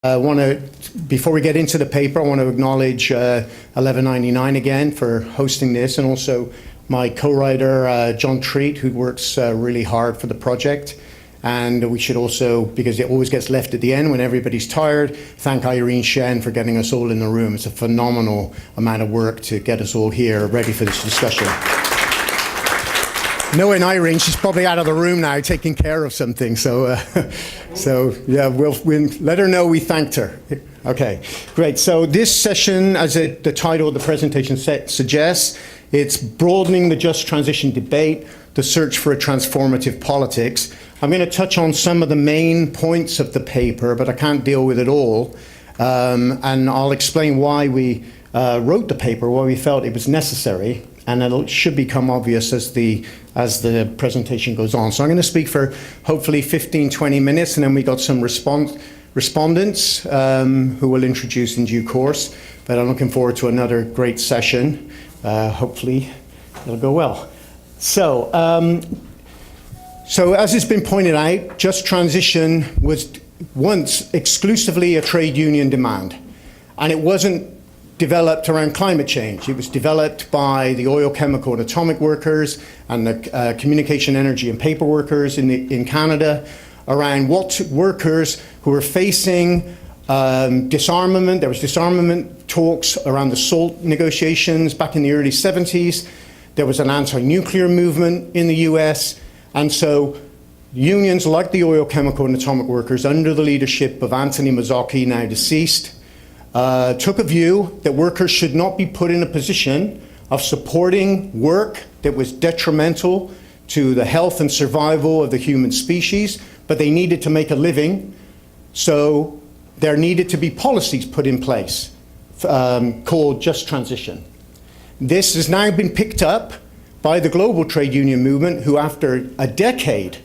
Before we get into the paper, I want to acknowledge 1199 again for hosting this, and also my co-writer, John Treat, who works really hard for the project. And we should also, because it always gets left at the end when everybody's tired, thank Irene Shen for getting us all in the room. It's a phenomenal amount of work to get us all here ready for this discussion. Knowing Irene, she's probably out of the room now taking care of something. So yeah, we'll let her know we thanked her. Okay, great. So this session, as the title of the presentation suggests, it's Broadening the Just Transition Debate, the Search for a Transformative Politics. I'm going to touch on some of the main points of the paper, but I can't deal with it all. And I'll explain why we wrote the paper, why we felt it was necessary, and it should become obvious as the presentation goes on. So I'm going to speak for hopefully 15, 20 minutes, and then we got some respondents who will introduce in due course. But I'm looking forward to another great session. Hopefully it'll go well. So as it's been pointed out, just transition was once exclusively a trade union demand, and it wasn't developed around climate change. It was developed by the oil, chemical, and atomic workers and the communication, energy, and paper workers in Canada around what workers who were facing disarmament. There was disarmament talks around the SALT negotiations back in the early 70s. There was an anti-nuclear movement in the US. And so unions like the oil, chemical, and atomic workers, under the leadership of Anthony Mazzocchi, now deceased, took a view that workers should not be put in a position of supporting work that was detrimental to the health and survival of the human species, but they needed to make a living. So there needed to be policies put in place called just transition. This has now been picked up by the global trade union movement, who after a decade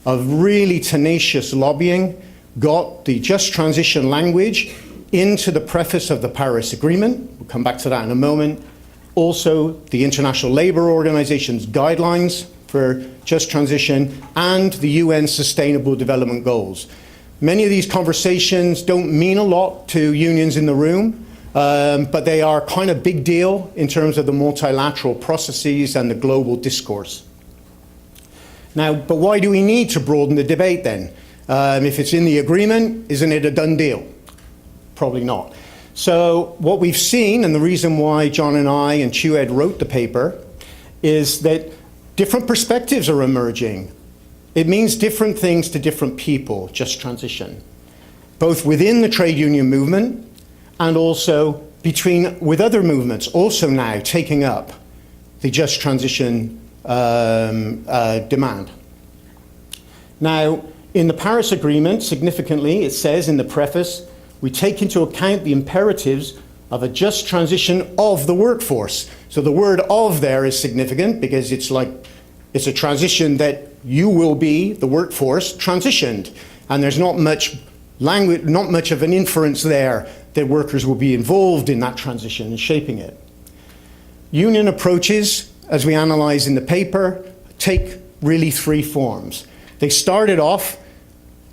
of really tenacious lobbying got the just transition language into the preface of the Paris Agreement. We'll come back to that in a moment. Also, the International Labour Organization's guidelines for just transition and the UN Sustainable Development Goals. Many of these conversations don't mean a lot to unions in the room, but they are kind of big deal in terms of the multilateral processes and the global discourse. Now, but why do we need to broaden the debate then? If it's in the agreement, isn't it a done deal? Probably not. So what we've seen, and the reason why John and I and Chued wrote the paper, is that different perspectives are emerging. It means different things to different people, just transition, both within the trade union movement and also with other movements also now taking up the just transition demand. Now, in the Paris Agreement, significantly, it says in the preface, we take into account the imperatives of a just transition of the workforce. So the word "of" there is significant because it's a transition that you will be, the workforce, transitioned. And there's not much language, not much of an inference there that workers will be involved in that transition and shaping it. Union approaches, as we analyze in the paper, take really three forms. They started off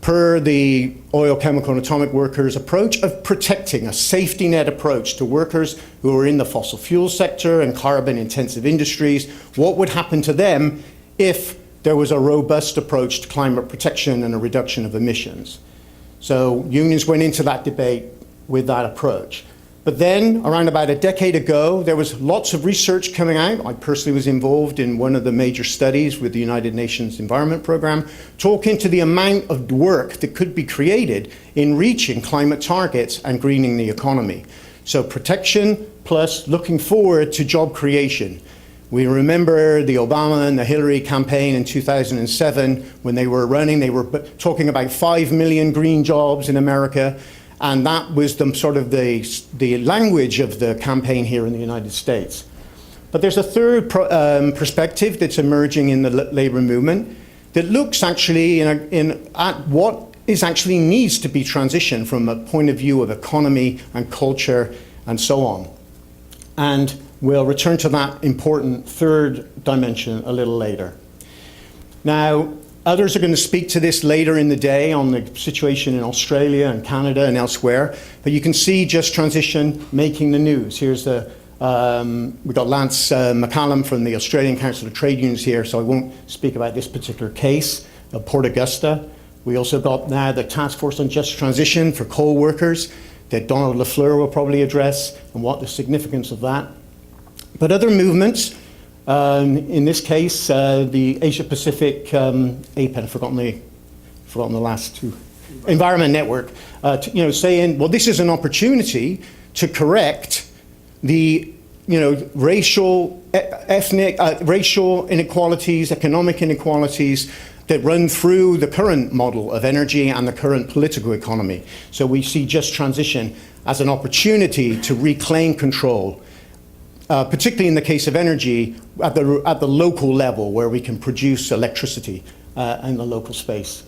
per the oil, chemical, and atomic workers' approach of protecting, a safety net approach to workers who are in the fossil fuel sector and carbon-intensive industries. What would happen to them if there was a robust approach to climate protection and a reduction of emissions? So unions went into that debate with that approach. But then, around about a decade ago, there was lots of research coming out. I personally was involved in one of the major studies with the United Nations Environment Programme, talking to the amount of work that could be created in reaching climate targets and greening the economy. So protection plus looking forward to job creation. We remember the Obama and the Hillary campaign in 2007 when they were running. They were talking about 5 million green jobs in America. And that was the language of the campaign here in the United States. But there's a third perspective that's emerging in the labor movement that looks actually at what actually needs to be transitioned from a point of view of economy and culture and so on. And we'll return to that important third dimension a little later. Now, Others are going to speak to this later in the day on the situation in Australia and Canada and elsewhere. But you can see Just Transition making the news. Here's the, we've got Lance McCallum from the Australian Council of Trade Unions here, so I won't speak about this particular case of Port Augusta. We also got now the Task Force on Just Transition for coal workers that Donald Lafleur will probably address, and what the significance of that. But other movements, in this case, the Asia Pacific APEN, I've forgotten the last two, Environment Network, saying, well, this is an opportunity to correct the racial, ethnic, racial inequalities, economic inequalities that run through the current model of energy and the current political economy. So we see Just Transition as an opportunity to reclaim control, particularly in the case of energy at the local level where we can produce electricity in the local space.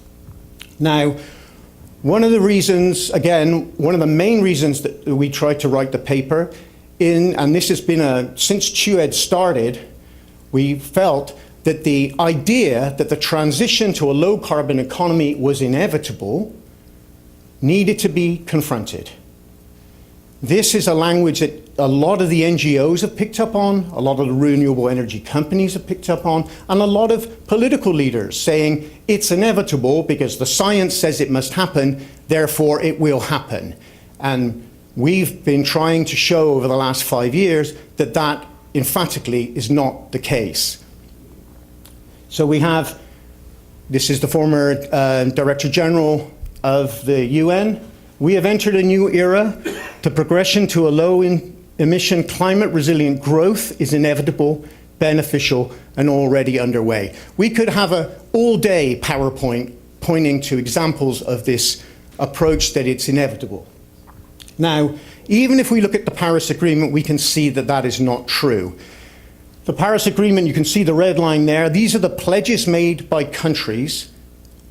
Now, one of the reasons, again, one of the main reasons that we tried to write the paper and this has been since TUED started, we felt that the idea that the transition to a low carbon economy was inevitable needed to be confronted. This is a language that a lot of the NGOs have picked up on, a lot of the renewable energy companies have picked up on, and a lot of political leaders saying it's inevitable because the science says it must happen, therefore it will happen. And we've been trying to show over the last 5 years that that emphatically is not the case. So we have, this is the former Director General of the UN. We have entered a new era. The progression to a low-emission, climate-resilient growth is inevitable, beneficial, and already underway. We could have an all-day PowerPoint pointing to examples of this approach that it's inevitable. Now, even if we look at the Paris Agreement, we can see that that is not true. The Paris Agreement, you can see the red line there. These are the pledges made by countries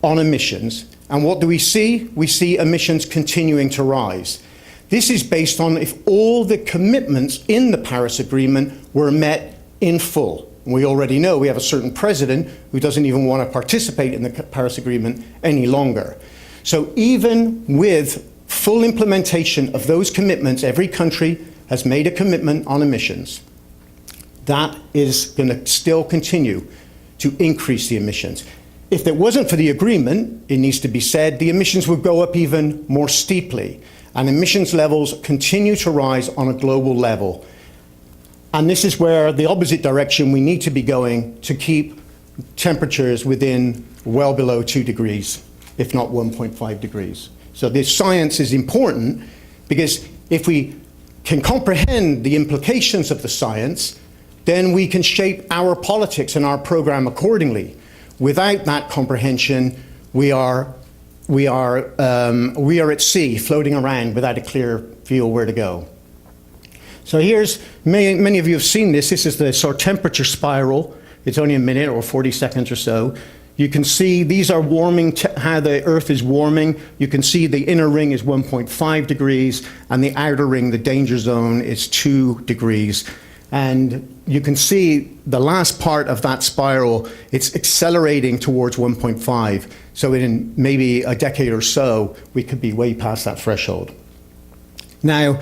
on emissions. And what do we see? We see emissions continuing to rise. This is based on if all the commitments in the Paris Agreement were met in full. We already know we have a certain president who doesn't even want to participate in the Paris Agreement any longer. So even with full implementation of those commitments, every country has made a commitment on emissions. That is going to still continue to increase the emissions. If it wasn't for the agreement, it needs to be said, the emissions would go up even more steeply. And emissions levels continue to rise on a global level. And this is where the opposite direction we need to be going to keep temperatures within well below 2 degrees, if not 1.5 degrees. So this science is important because if we can comprehend the implications of the science, then we can shape our politics and our program accordingly. Without that comprehension, we are at sea, floating around without a clear view where to go. So here's, many of you have seen this. This is the sort of temperature spiral. It's only a minute or 40 seconds or so. You can see these are warming, how the Earth is warming. You can see the inner ring is 1.5 degrees, and the outer ring, the danger zone, is 2 degrees. And you can see the last part of that spiral, it's accelerating towards 1.5. So in maybe a decade or so, we could be way past that threshold. Now,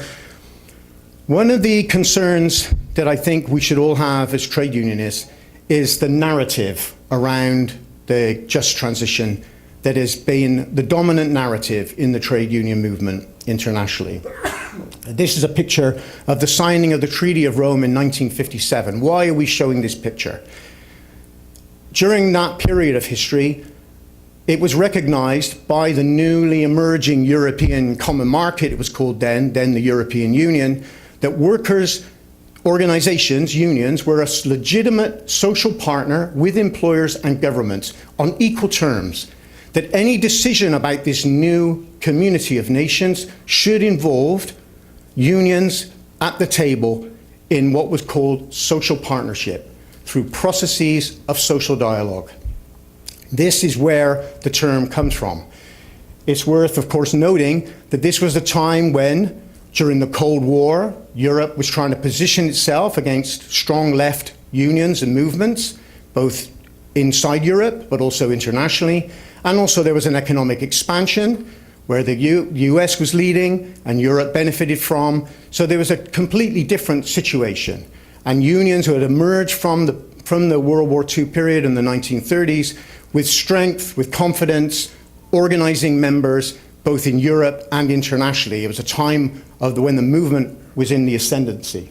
one of the concerns that I think we should all have as trade unionists is the narrative around the just transition that has been the dominant narrative in the trade union movement internationally. This is a picture of the signing of the Treaty of Rome in 1957. Why are we showing this picture? During that period of history, it was recognized by the newly emerging European Common Market, it was called then the European Union, that workers' organizations, unions, were a legitimate social partner with employers and governments on equal terms, that any decision about this new community of nations should involve unions at the table in what was called social partnership through processes of social dialogue. This is where the term comes from. It's worth, of course, noting that this was a time when, during the Cold War, Europe was trying to position itself against strong left unions and movements, both inside Europe, but also internationally. And also there was an economic expansion where the US was leading and Europe benefited from. So there was a completely different situation. And unions who had emerged from the World War II period in the 1930s with strength, with confidence, organizing members, both in Europe and internationally. It was a time of when the movement was in the ascendancy.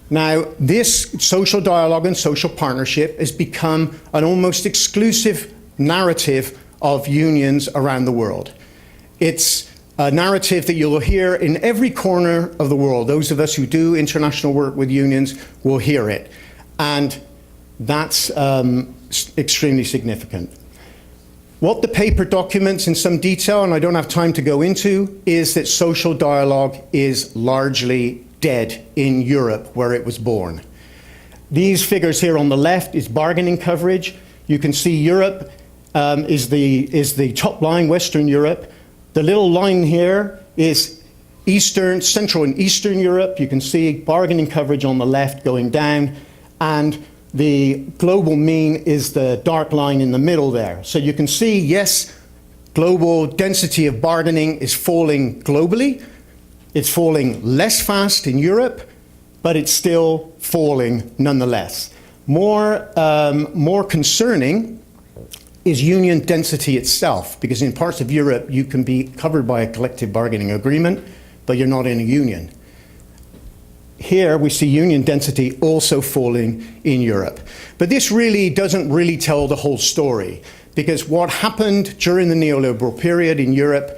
Now, this social dialogue and social partnership has become an almost exclusive narrative of unions around the world. It's a narrative that you'll hear in every corner of the world. Those of us who do international work with unions will hear it. And that's extremely significant. What the paper documents in some detail, and I don't have time to go into, is that social dialogue is largely dead in Europe, where it was born. These figures here on the left is bargaining coverage. You can see Europe is the top line, Western Europe. The little line here is Central and Eastern Europe. You can see bargaining coverage on the left going down, and the global mean is the dark line in the middle there. So you can see, yes, global density of bargaining is falling globally. It's falling less fast in Europe, but it's still falling nonetheless. More concerning is union density itself, because in parts of Europe you can be covered by a collective bargaining agreement, but you're not in a union. Here we see union density also falling in Europe. But this really doesn't really tell the whole story, because what happened during the neoliberal period in Europe,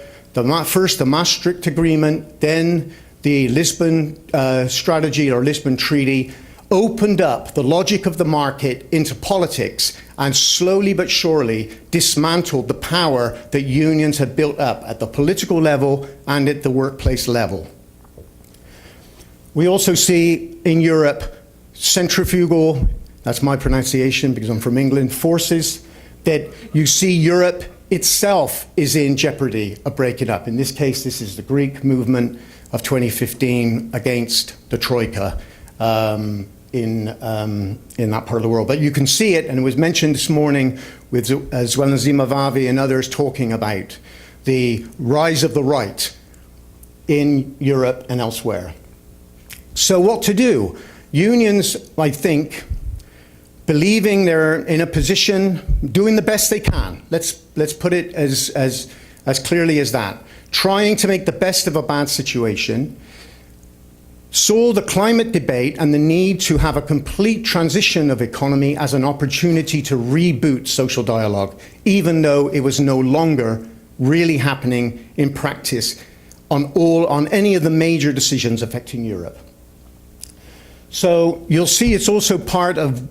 first the Maastricht Agreement, then the Lisbon strategy or Lisbon Treaty, opened up the logic of the market into politics and slowly but surely dismantled the power that unions had built up at the political level and at the workplace level. We also see in Europe centrifugal, that's my pronunciation because I'm from England, forces, that you see Europe itself is in jeopardy of breaking up. In this case, this is the Greek movement of 2015 against the Troika in that part of the world. But you can see it, and it was mentioned this morning with Zuzana Zimbabwe and others talking about the rise of the right in Europe and elsewhere. So what to do? Unions, I think, believing they're in a position, doing the best they can. Let's put it as clearly as that. Trying to make the best of a bad situation, saw the climate debate and the need to have a complete transition of economy as an opportunity to reboot social dialogue, even though it was no longer really happening in practice on any of the major decisions affecting Europe. So you'll see it's also part of,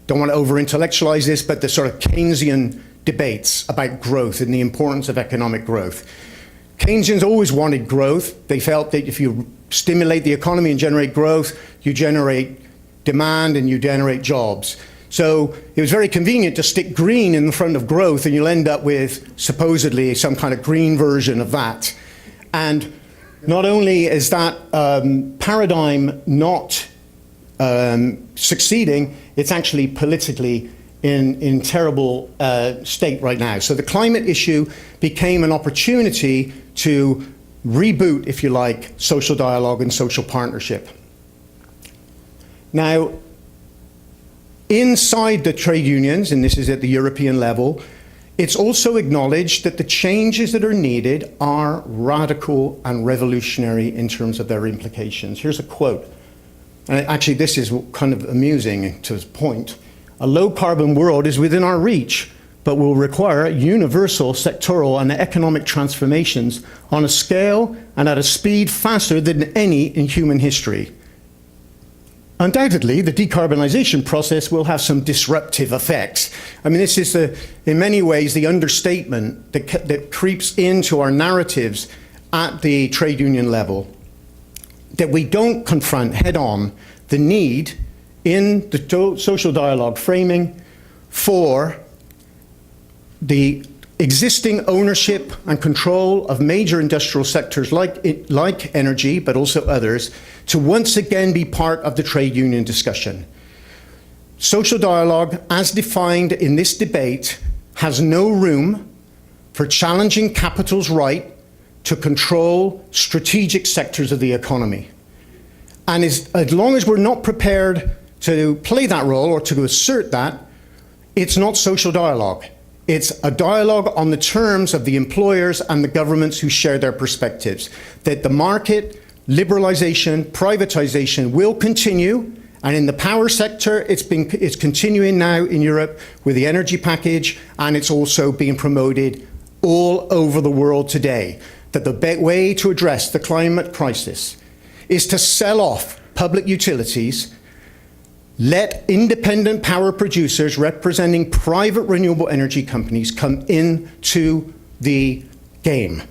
don't want to over-intellectualize this, but the sort of Keynesian debates about growth and the importance of economic growth. Keynesians always wanted growth. They felt that if you stimulate the economy and generate growth, you generate demand and you generate jobs. So it was very convenient to stick green in the front of growth, and you'll end up with supposedly some kind of green version of that. And not only is that paradigm not succeeding, it's actually politically in terrible state right now. So the climate issue became an opportunity to reboot, if you like, social dialogue and social partnership. Now, inside the trade unions, and this is at the European level, it's also acknowledged that the changes that are needed are radical and revolutionary in terms of their implications. Here's a quote. And actually, this is kind of amusing to this point. A low-carbon world is within our reach, but will require universal sectoral and economic transformations on a scale and at a speed faster than any in human history. Undoubtedly, the decarbonization process will have some disruptive effects. I mean, this is, in many ways, the understatement that creeps into our narratives at the trade union level, that we don't confront head-on the need in the social dialogue framing for the existing ownership and control of major industrial sectors like energy, but also others, to once again be part of the trade union discussion. Social dialogue, as defined in this debate, has no room for challenging capital's right to control strategic sectors of the economy. And as long as we're not prepared to play that role or to assert that, it's not social dialogue. It's a dialogue on the terms of the employers and the governments who share their perspectives, that the market, liberalization, privatization will continue. And in the power sector, it's continuing now in Europe with the energy package, and it's also being promoted all over the world today, that the way to address the climate crisis is to sell off public utilities, let independent power producers representing private renewable energy companies come into the game.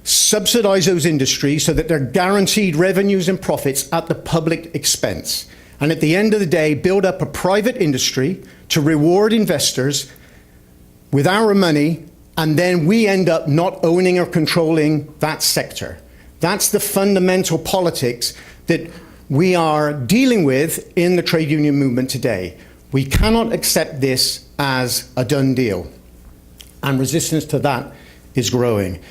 Subsidize those industries so that they're guaranteed revenues and profits at the public expense. And at the end of the day, build up a private industry to reward investors with our money, and then we end up not owning or controlling that sector. That's the fundamental politics that we are dealing with in the trade union movement today. We cannot accept this as a done deal, and resistance to that is growing.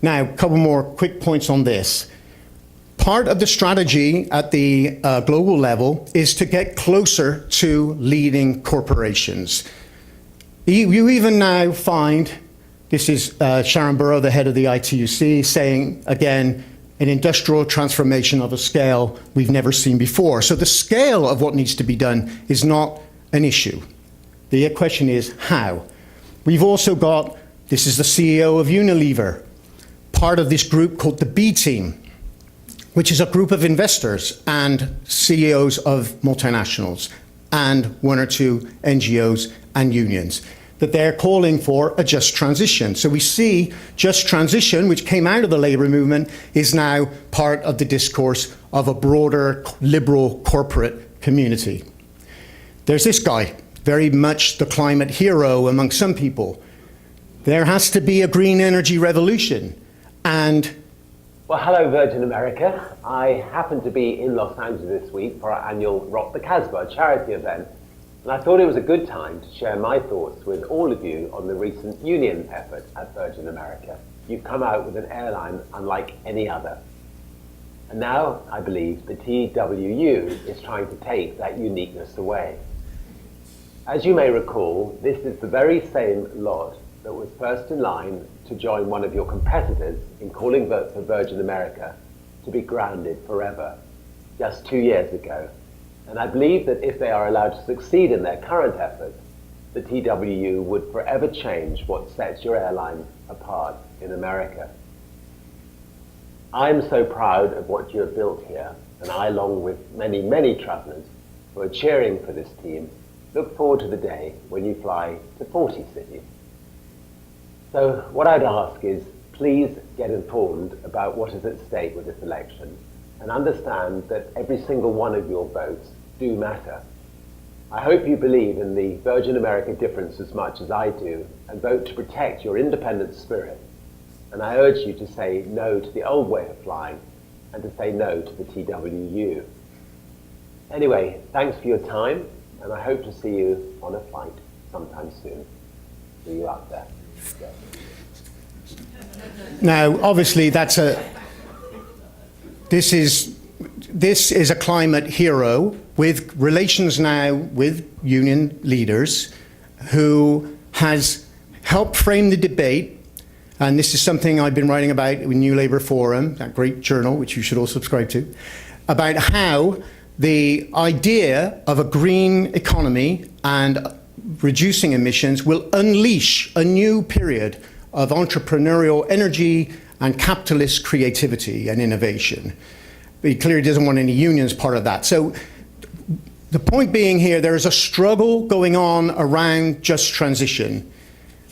Now, a couple more quick points on this. Part of the strategy at the global level is to get closer to leading corporations. You even now find, this is Sharon Burrow, the head of the ITUC, saying, again, an industrial transformation of a scale we've never seen before. So the scale of what needs to be done is not an issue. The question is how. We've also got, this is the CEO of Unilever, part of this group called the B Team, which is a group of investors and CEOs of multinationals and one or two NGOs and unions, that they're calling for a just transition. So we see just transition, which came out of the labour movement, is now part of the discourse of a broader liberal corporate community. There's this guy, very much the climate hero among some people. There has to be a green energy revolution. And well, hello, Virgin America. I happen to be in Los Angeles this week for our annual Rock the Casbah charity event. And I thought it was a good time to share my thoughts with all of you on the recent union effort at Virgin America. You've come out with an airline unlike any other. And now, I believe, the TWU is trying to take that uniqueness away. As you may recall, this is the very same lot that was first in line to join one of your competitors in calling for Virgin America to be grounded forever, just 2 years ago. And I believe that if they are allowed to succeed in their current efforts, the TWU would forever change what sets your airline apart in America. I'm so proud of what you have built here, and I, along with many, many travelers who are cheering for this team, look forward to the day when you fly to 40 cities. So what I'd ask is, please get informed about what is at stake with this election, and understand that every single one of your votes do matter. I hope you believe in the Virgin America difference as much as I do, and vote to protect your independent spirit. And I urge you to say no to the old way of flying, and to say no to the TWU. Anyway, thanks for your time, and I hope to see you on a flight sometime soon. See you out there. Yeah. Now, obviously, this is a climate hero with relations now with union leaders who has helped frame the debate. And this is something I've been writing about in New Labour Forum, that great journal, which you should all subscribe to, about how the idea of a green economy and reducing emissions will unleash a new period of entrepreneurial energy and capitalist creativity and innovation. But he clearly doesn't want any unions part of that. So the point being here, there is a struggle going on around just transition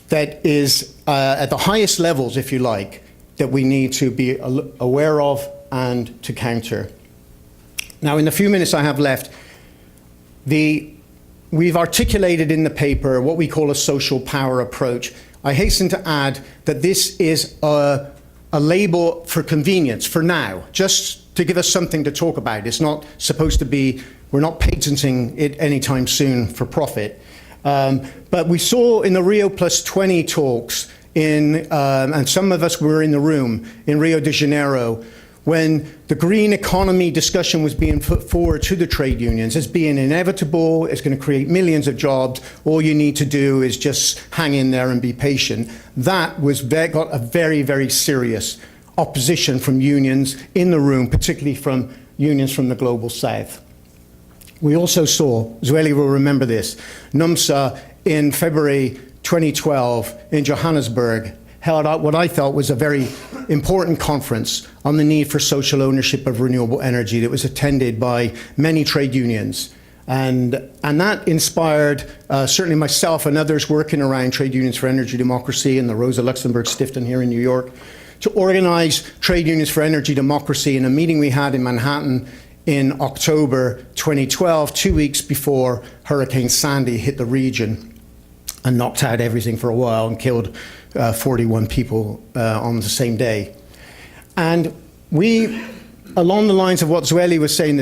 that is at the highest levels, if you like, that we need to be aware of and to counter. Now, in the few minutes I have left, we've articulated in the paper what we call a social power approach. I hasten to add that this is a label for convenience for now, just to give us something to talk about. It's not supposed to be We're not patenting it anytime soon for profit. But we saw in the Rio Plus 20 talks, and some of us were in the room in Rio de Janeiro, when the green economy discussion was being put forward to the trade unions as being inevitable, it's going to create millions of jobs, all you need to do is just hang in there and be patient. That got a very, very serious opposition from unions in the room, particularly from unions from the Global South. We also saw, Zweli will remember this, NUMSA in February 2012 in Johannesburg held out what I thought was a very important conference on the need for social ownership of renewable energy that was attended by many trade unions. And that inspired certainly myself and others working around Trade Unions for Energy Democracy and the Rosa Luxemburg Stiftung here in New York to organize Trade Unions for Energy Democracy in a meeting we had in Manhattan in October 2012, 2 weeks before Hurricane Sandy hit the region and knocked out everything for a while and killed 41 people on the same day. And we, along the lines of what Zweli was saying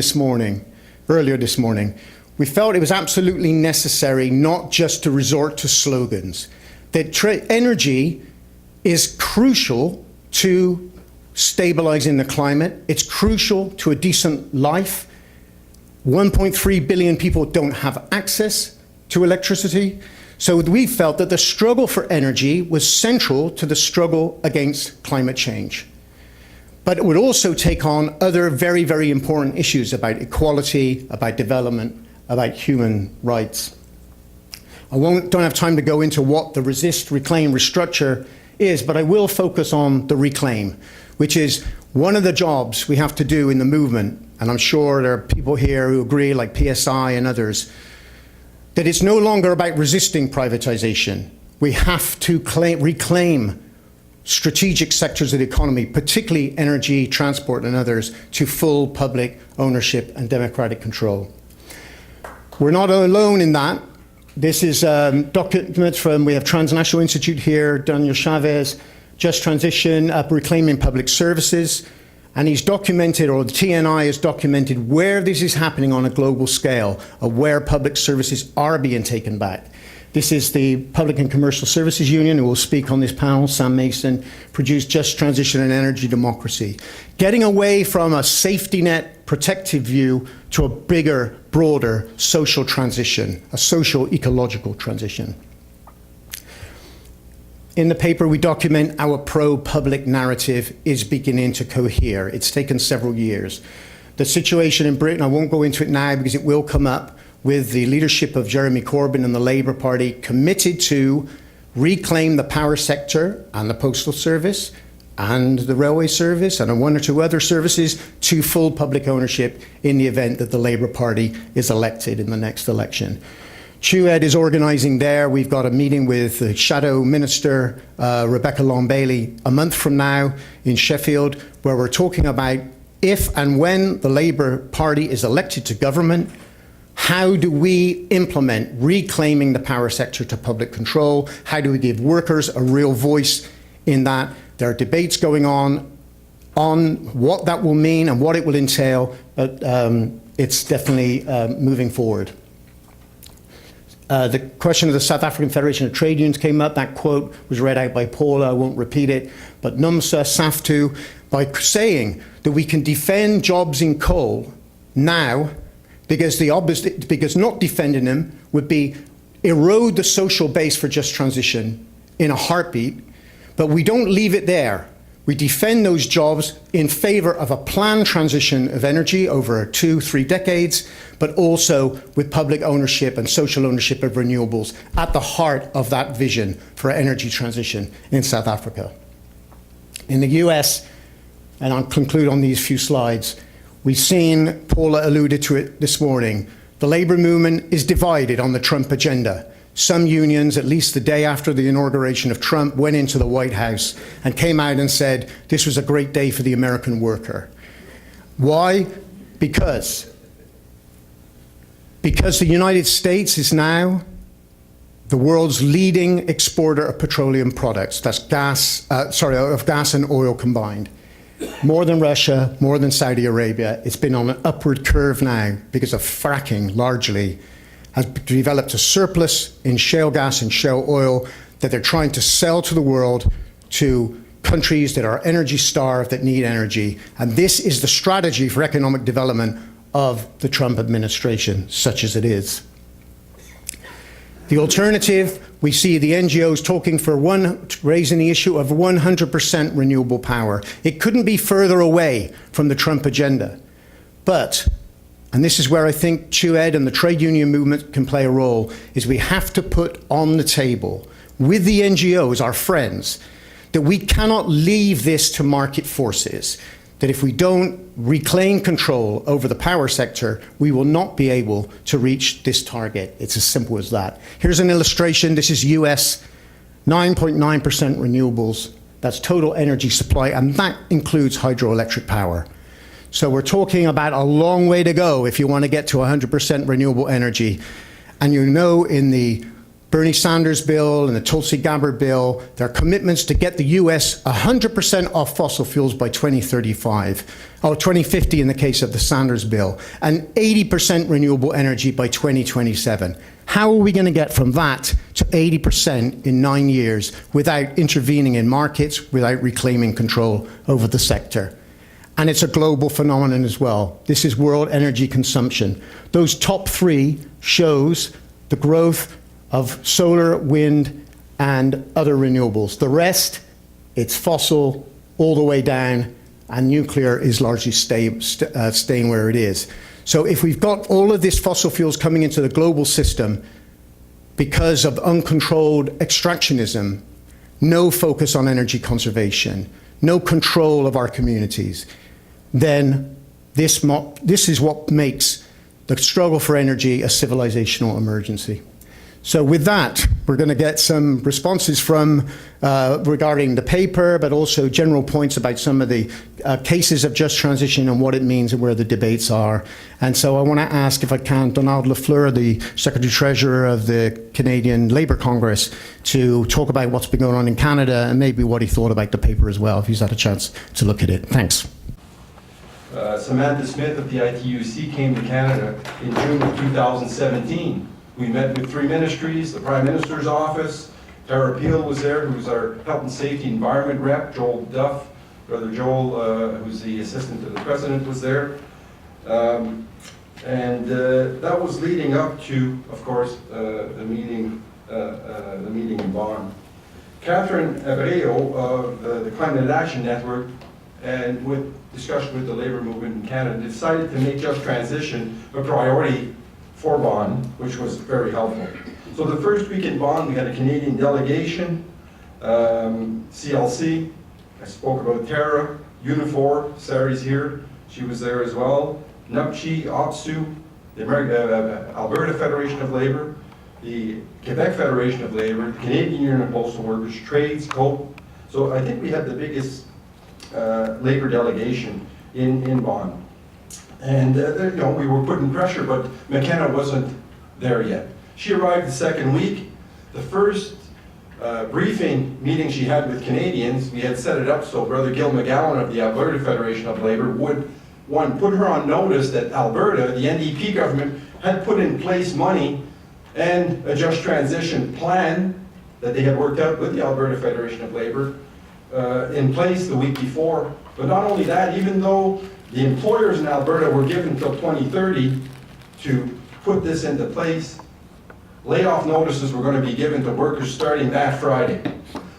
earlier this morning, we felt it was absolutely necessary not just to resort to slogans, that energy is crucial to stabilizing the climate. It's crucial to a decent life. 1.3 billion people don't have access to electricity. So we felt that the struggle for energy was central to the struggle against climate change. But it would also take on other very, very important issues about equality, about development, about human rights. I don't have time to go into what the resist, reclaim, restructure is, but I will focus on the reclaim, which is one of the jobs we have to do in the movement. And I'm sure there are people here who agree, like PSI and others, that it's no longer about resisting privatization. We have to reclaim strategic sectors of the economy, particularly energy, transport, and others, to full public ownership and democratic control. We're not alone in that. This is documents from, we have Transnational Institute here, Daniel Chavez, Just Transition, Reclaiming Public Services. And he's documented, or the TNI has documented, where this is happening on a global scale, of where public services are being taken back. This is the Public and Commercial Services Union, who will speak on this panel, Sam Mason, produced Just Transition and Energy Democracy. Getting away from a safety net protective view to a bigger, broader social transition, a social ecological transition. In the paper, we document our pro-public narrative is beginning to cohere. It's taken several years. The situation in Britain, I won't go into it now because it will come up, with the leadership of Jeremy Corbyn and the Labour Party committed to reclaim the power sector and the postal service and the railway service and one or two other services to full public ownership in the event that the Labour Party is elected in the next election. TUED is organising there. We've got a meeting with the Shadow Minister, Rebecca Long-Bailey, a month from now in Sheffield, where we're talking about if and when the Labour Party is elected to government, how do we implement reclaiming the power sector to public control? How do we give workers a real voice in that? There are debates going on what that will mean and what it will entail, but it's definitely moving forward. The question of the South African Federation of Trade Unions came up. That quote was read out by Paula. I won't repeat it. But NUMSA, SAFTU, by saying that we can defend jobs in coal now, because not defending them would be erode the social base for just transition in a heartbeat. But we don't leave it there. We defend those jobs in favor of a planned transition of energy over 2-3 decades, but also with public ownership and social ownership of renewables at the heart of that vision for energy transition in South Africa. In the US, and I'll conclude on these few slides, we've seen, Paula alluded to it this morning, the labor movement is divided on the Trump agenda. Some unions, at least the day after the inauguration of Trump, went into the White House and came out and said this was a great day for the American worker. Why? Because the United States is now the world's leading exporter of petroleum products. That's of gas and oil combined. more than Russia, more than Saudi Arabia. It's been on an upward curve now because of fracking, largely, has developed a surplus in shale gas and shale oil that they're trying to sell to the world, to countries that are energy starved, that need energy. And this is the strategy for economic development of the Trump administration, such as it is. The alternative, we see the NGOs talking for raising the issue of 100% renewable power. It couldn't be further away from the Trump agenda. But, and this is where I think TUED and the trade union movement can play a role, is we have to put on the table with the NGOs, our friends, that we cannot leave this to market forces, that if we don't reclaim control over the power sector, we will not be able to reach this target. It's as simple as that. Here's an illustration. This is US 9.9% renewables. That's total energy supply, and that includes hydroelectric power. So we're talking about a long way to go if you want to get to 100% renewable energy. And you know, in the Bernie Sanders bill and the Tulsi Gabbard bill, there are commitments to get the US 100% off fossil fuels by 2035, or 2050 in the case of the Sanders bill, and 80% renewable energy by 2027. How are we going to get from that to 80% in 9 years without intervening in markets, without reclaiming control over the sector? And it's a global phenomenon as well. This is world energy consumption. Those top three shows the growth of solar, wind, and other renewables. The rest, it's fossil all the way down, and nuclear is largely staying where it is. So if we've got all of this fossil fuels coming into the global system because of uncontrolled extractionism, no focus on energy conservation, no control of our communities, then this is what makes the struggle for energy a civilizational emergency. So with that, we're going to get some responses from regarding the paper, but also general points about some of the cases of just transition and what it means and where the debates are. And so I want to ask, if I can, Donald Lafleur, the Secretary-Treasurer of the Canadian Labour Congress, to talk about what's been going on in Canada and maybe what he thought about the paper as well, if he's had a chance to look at it. Thanks. Samantha Smith of the ITUC came to Canada in June of 2017. We met with 3 ministries, the Prime Minister's office. Tara Peel was there, who's our Health and Safety Environment rep. Joel Duff, Brother Joel, who's the Assistant to the President, was there. That was leading up to, of course, the meeting in Bonn. Catherine Abreu of the Climate Action Network, and with discussion with the labour movement in Canada, decided to make just transition a priority for Bonn, which was very helpful. So the first week in Bonn, we had a Canadian delegation, CLC, I spoke about Terra, Unifor, Sari's here, she was there as well, NUPCHI, OPSU, the Alberta Federation of Labour, the Quebec Federation of Labour, the Canadian Union of Postal Workers, Trades, COPE. So I think we had the biggest labour delegation in Bonn. And we were putting pressure, but McKenna wasn't there yet. She arrived the second week. The first briefing meeting she had with Canadians, we had set it up so Brother Gil McGowan of the Alberta Federation of Labour would, one, put her on notice that Alberta, the NDP government, had put in place money and a just transition plan that they had worked out with the Alberta Federation of Labour in place the week before. But not only that, even though the employers in Alberta were given until 2030 to put this into place, layoff notices were going to be given to workers starting that Friday.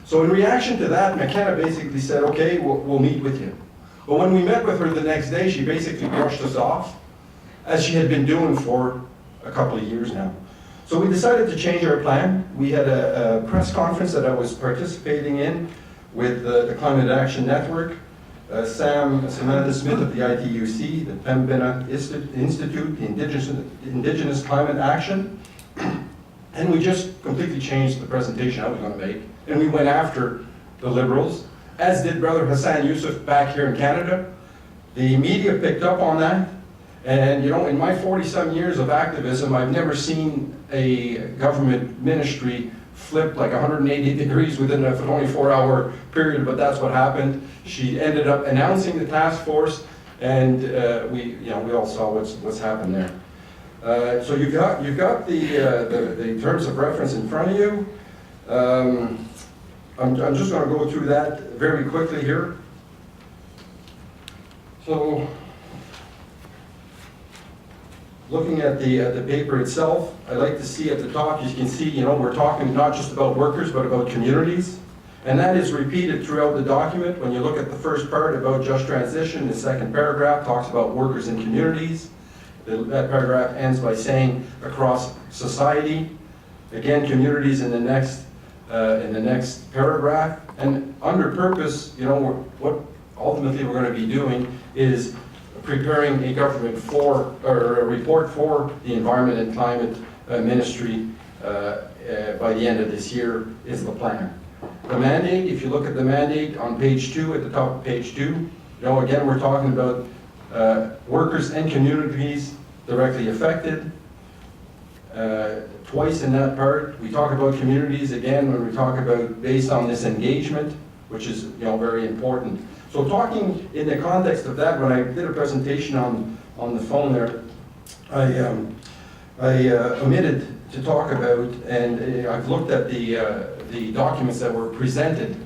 So in reaction to that, McKenna basically said, okay, we'll meet with you. But when we met with her the next day, she basically brushed us off, as she had been doing for a couple of years now. So we decided to change our plan. We had a press conference that I was participating in with the Climate Action Network, Samantha Smith of the ITUC, the Pembina Institute, the Indigenous Climate Action, and we just completely changed the presentation I was going to make, and we went after the Liberals, as did Brother Hassan Youssef back here in Canada. The media picked up on that, and in my 40-some years of activism, I've never seen a government ministry flip like 180 degrees within a 24-hour period, but that's what happened. She ended up announcing the task force, and we all saw what's happened there. So you've got the terms of reference in front of you. I'm just going to go through that very quickly here. So, looking at the paper itself, I like to see at the top, you can see, we're talking not just about workers, but about communities. And that is repeated throughout the document. When you look at the first part about just transition, the second paragraph talks about workers and communities. That paragraph ends by saying across society. Again, communities in the next paragraph. And under purpose, what ultimately we're going to be doing is preparing a government or a report for the Environment and Climate Ministry by the end of this year is the plan. The mandate, if you look at the mandate on page 2, at the top of page 2, again, we're talking about workers and communities directly affected. Twice in that part, we talk about communities again when we talk about based on this engagement, which is very important. So talking in the context of that, when I did a presentation on the phone there, I omitted to talk about, and I've looked at the documents that were presented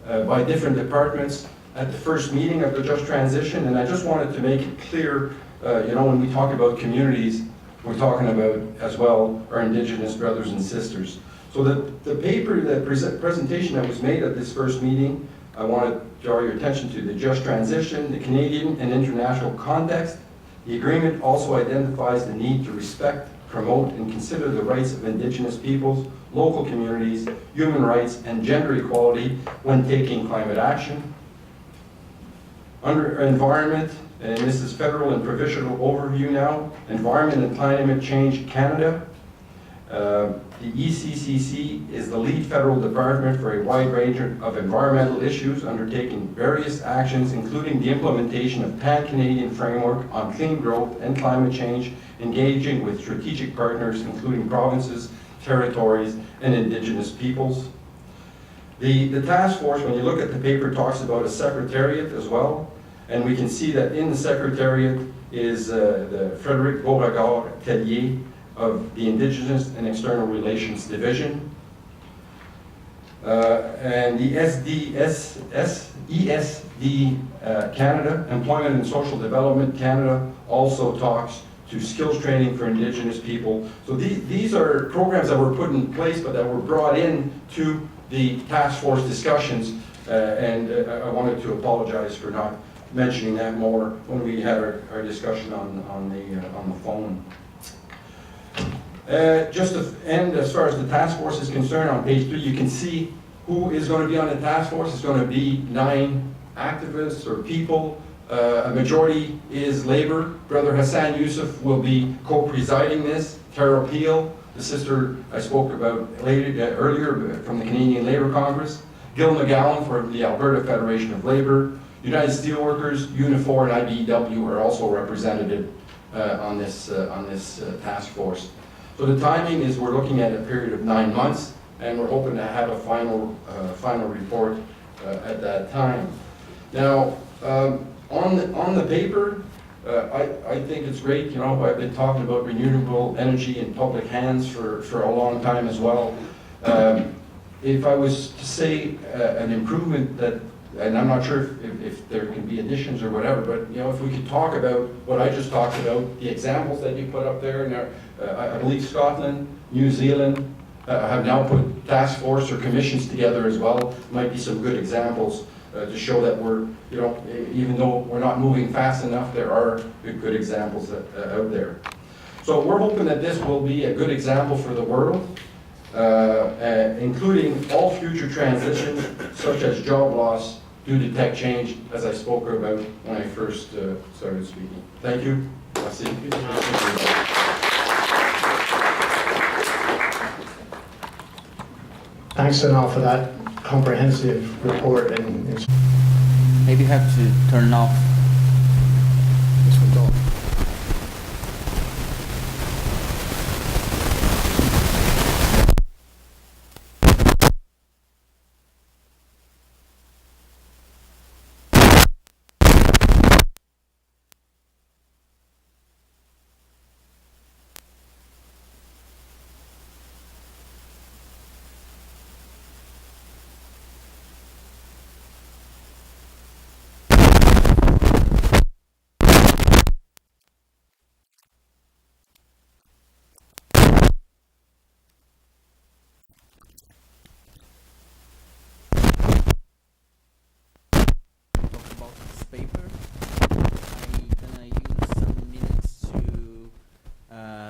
by different departments at the first meeting of the Just Transition, and I just wanted to make it clear, when we talk about communities, we're talking about as well our Indigenous brothers and sisters. So the paper, the presentation that was made at this first meeting, I want to draw your attention to the Just Transition, the Canadian and international context. The agreement also identifies the need to respect, promote, and consider the rights of Indigenous peoples, local communities, human rights, and gender equality when taking climate action. Under environment, and this is federal and provincial overview now, Environment and Climate Change Canada. The ECCC is the lead federal department for a wide range of environmental issues, undertaking various actions, including the implementation of Pan-Canadian Framework on Clean Growth and Climate Change, engaging with strategic partners, including provinces, territories, and Indigenous peoples. The task force, when you look at the paper, talks about a secretariat as well, and we can see that in the secretariat is the Frédéric Beauregard-Tellier of the Indigenous and External Relations Division. And the ESD Canada, Employment and Social Development Canada, also talks to skills training for Indigenous people. So these are programs that were put in place but that were brought in to the task force discussions, and I wanted to apologize for not mentioning that more when we had our discussion on the phone. Just to end, as far as the task force is concerned, on page 3, you can see who is going to be on the task force. It's going to be 9 activists or people. A majority is Labour. Brother Hassan Youssef will be co-presiding this. Tara Peel, the sister I spoke about earlier from the Canadian Labour Congress. Gil McGowan from the Alberta Federation of Labour. United Steelworkers, Unifor, and IBEW are also represented on this task force. So the timing is we're looking at a period of 9 months, and we're hoping to have a final report at that time. Now, on the paper, I think it's great. I've been talking about renewable energy in public hands for a long time as well. If I was to say an improvement that, and I'm not sure if there can be additions or whatever, but if we could talk about what I just talked about, the examples that you put up there, and I believe Scotland, New Zealand have now put task force or commissions together as well. Might be some good examples to show that we're, even though we're not moving fast enough, there are good examples out there. So we're hoping that this will be a good example for the world, including all future transitions, such as job loss due to tech change, as I spoke about when I first started speaking. Thank you. Merci. Thanks, Sanal, for that comprehensive report. And Maybe you have to turn off. this one's off.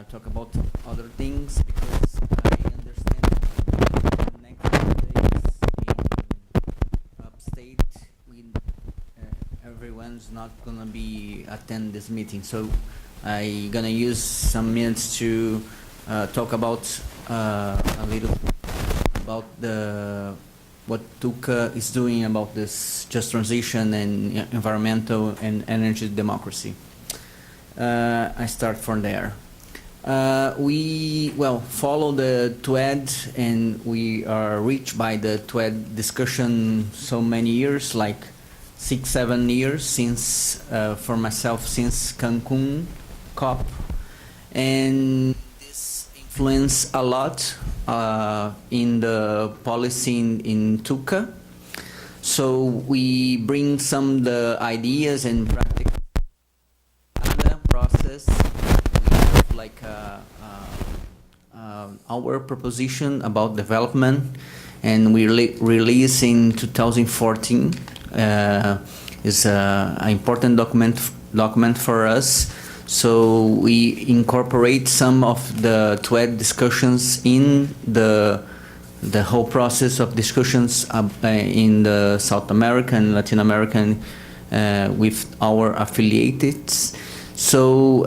talk about other things because I understand that next days in upstate, everyone's not gonna be attend this meeting. So I gonna use some minutes to talk about a little about what Tuca is doing about this just transition and environmental and energy democracy. I start from there. We follow the TWED, and we are reached by the TWED discussion so many years, like 6-7 years since, for myself, since Cancun COP, and this influenced a lot in the policy in Tuca. So we bring some of the ideas and practical process. We have like our proposition about development, and we released in 2014. Is an important document for us. So we incorporate some of the TWED discussions in the whole process of discussions in the South American, Latin American, with our affiliates. So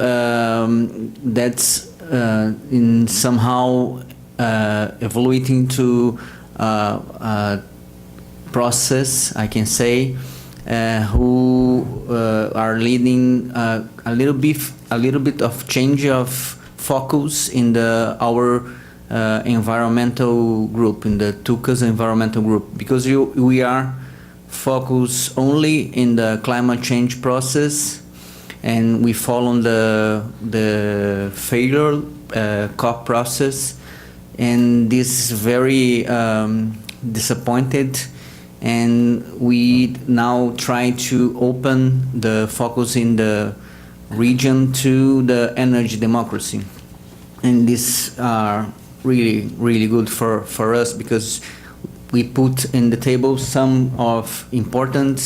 that's in somehow evaluating to process, I can say, who are leading a little bit of change of focus in our environmental group, in the Tuca's environmental group, because we are focused only in the climate change process, and we follow the failure COP process, and this is very disappointed. And we now try to open the focus in the region to the energy democracy. And these are really, really good for us because we put in the table some of important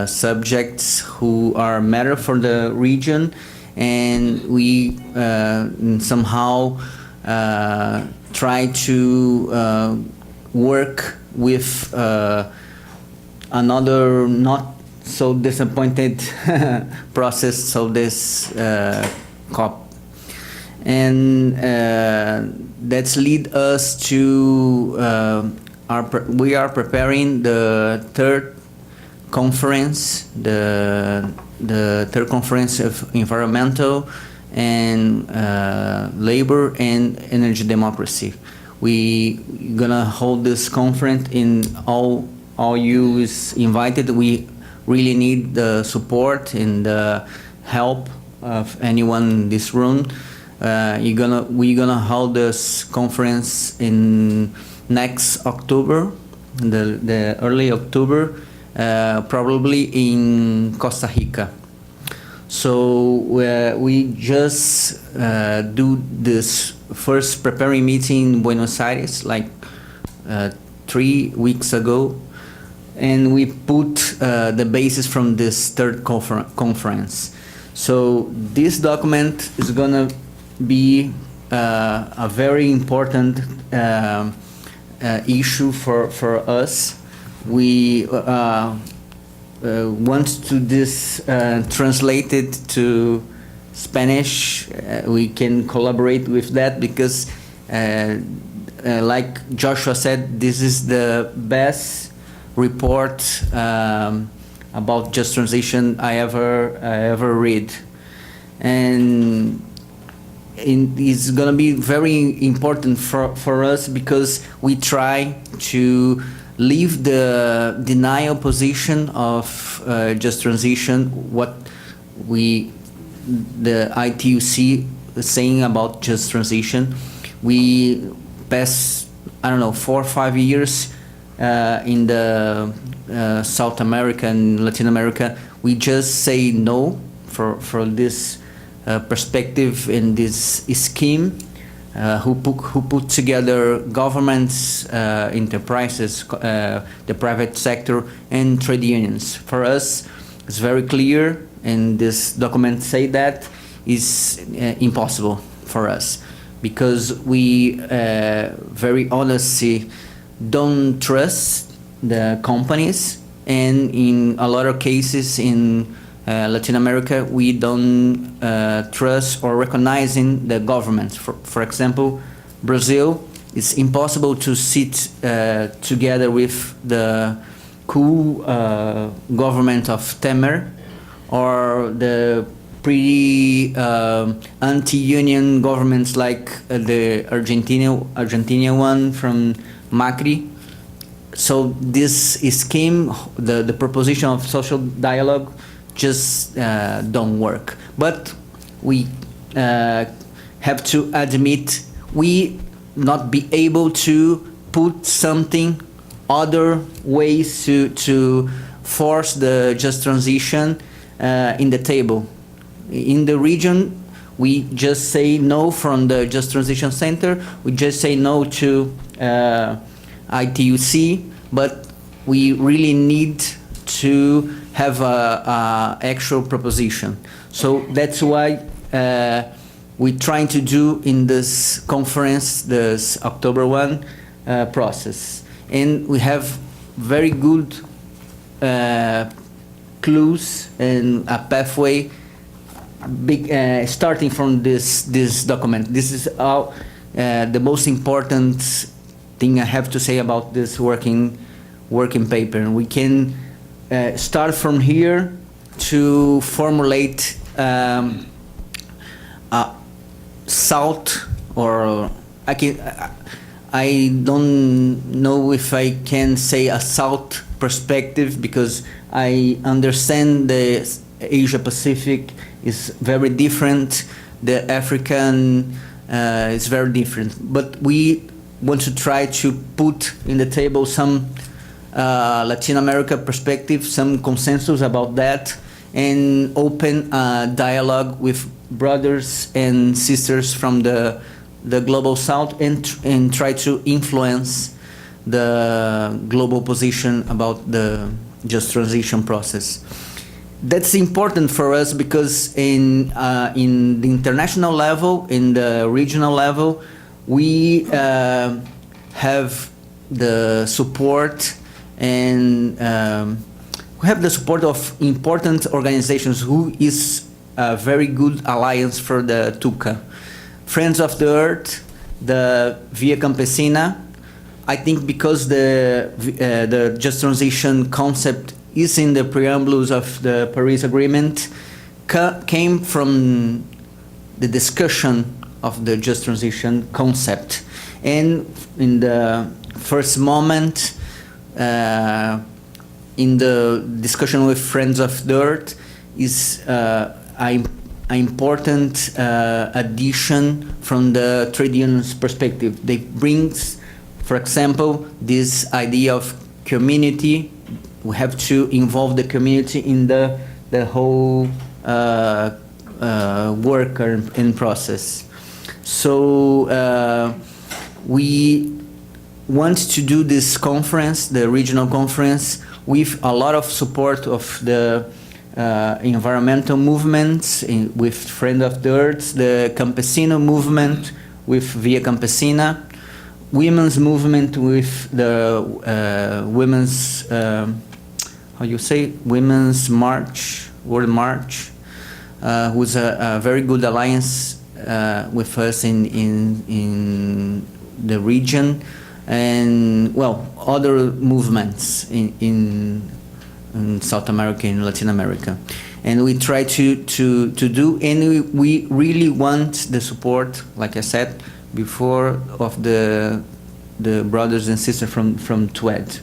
subjects who are matter for the region, and we somehow try to work with another not so disappointed process, so this COP, and that's lead us to we are preparing the third conference, the third conference of environmental and labor and energy democracy. We gonna hold this conference in all you is invited. We really need the support and the help of anyone in this room. We're gonna hold this conference in next October, the early October, probably in Costa Rica. So we just do this first preparing meeting in Buenos Aires like 3 weeks ago, and we put the basis from this third conference. So this document is gonna be a very important issue for us. We want to translate it to Spanish. We can collaborate with that because, like Joshua said, this is the best report about just transition I ever read, and it's gonna be very important for us because we try to leave the denial position of just transition, what the ITUC is saying about just transition. We passed, 4 or 5 years in the South America and Latin America. We just say no for this perspective in this scheme. Who put together governments, enterprises, the private sector, and trade unions. For us, it's very clear, and this document say that is impossible for us, because we very honestly don't trust the companies, and in a lot of cases in Latin America we don't trust or recognizing the governments. For example, Brazil, it's impossible to sit together with the cool government of Temer, or the pretty anti-union governments like the Argentina one from Macri. So this scheme, the proposition of social dialogue, just don't work. But we have to admit we not be able to put something, other ways to force the just transition in the table. In the region, we just say no from the Just Transition Center, we just say no to ITUC, but we really need to have a actual proposition. So that's why we're trying to do in this conference, this October 1 process. And we have very good clues and a pathway starting from this document. This is the most important thing I have to say about this working paper. And we can start from here to formulate South, or I don't know if I can say a South perspective, because I understand the Asia Pacific is very different, the African is very different, but we want to try to put in the table some Latin America perspective, some consensus about that, and open a dialogue with brothers and sisters from the global South, and try to influence the global position about the just transition process. That's important for us because in the international level, in the regional level, we have the support, and we have the support of important organizations who is a very good alliance for the TUCA. Friends of the Earth, the Via Campesina. I think because the just transition concept is in the preambles of the Paris Agreement, came from the discussion of the just transition concept. And in the first moment, in the discussion with Friends of the Earth, is an important addition from the trade union's perspective. They brings, for example, this idea of community. We have to involve the community in the whole work and process. So we want to do this conference, the regional conference, with a lot of support of the environmental movements, with Friend of the Earth, the Campesino movement with Via Campesina, women's movement with the women's, Women's March, World March, who's a very good alliance with us in the region, and well, other movements in South America and Latin America. And we try to do, and we really want the support, like I said before, of the brothers and sisters from TWED.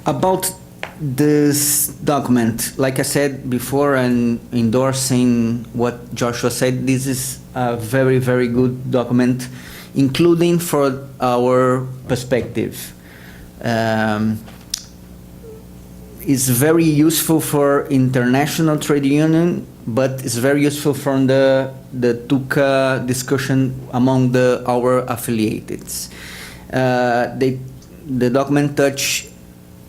About this document, like I said before, and endorsing what Joshua said, this is a very, very good document, including for our perspective. It's very useful for international trade union, but it's very useful from the TUCA discussion among our affiliates. The document touch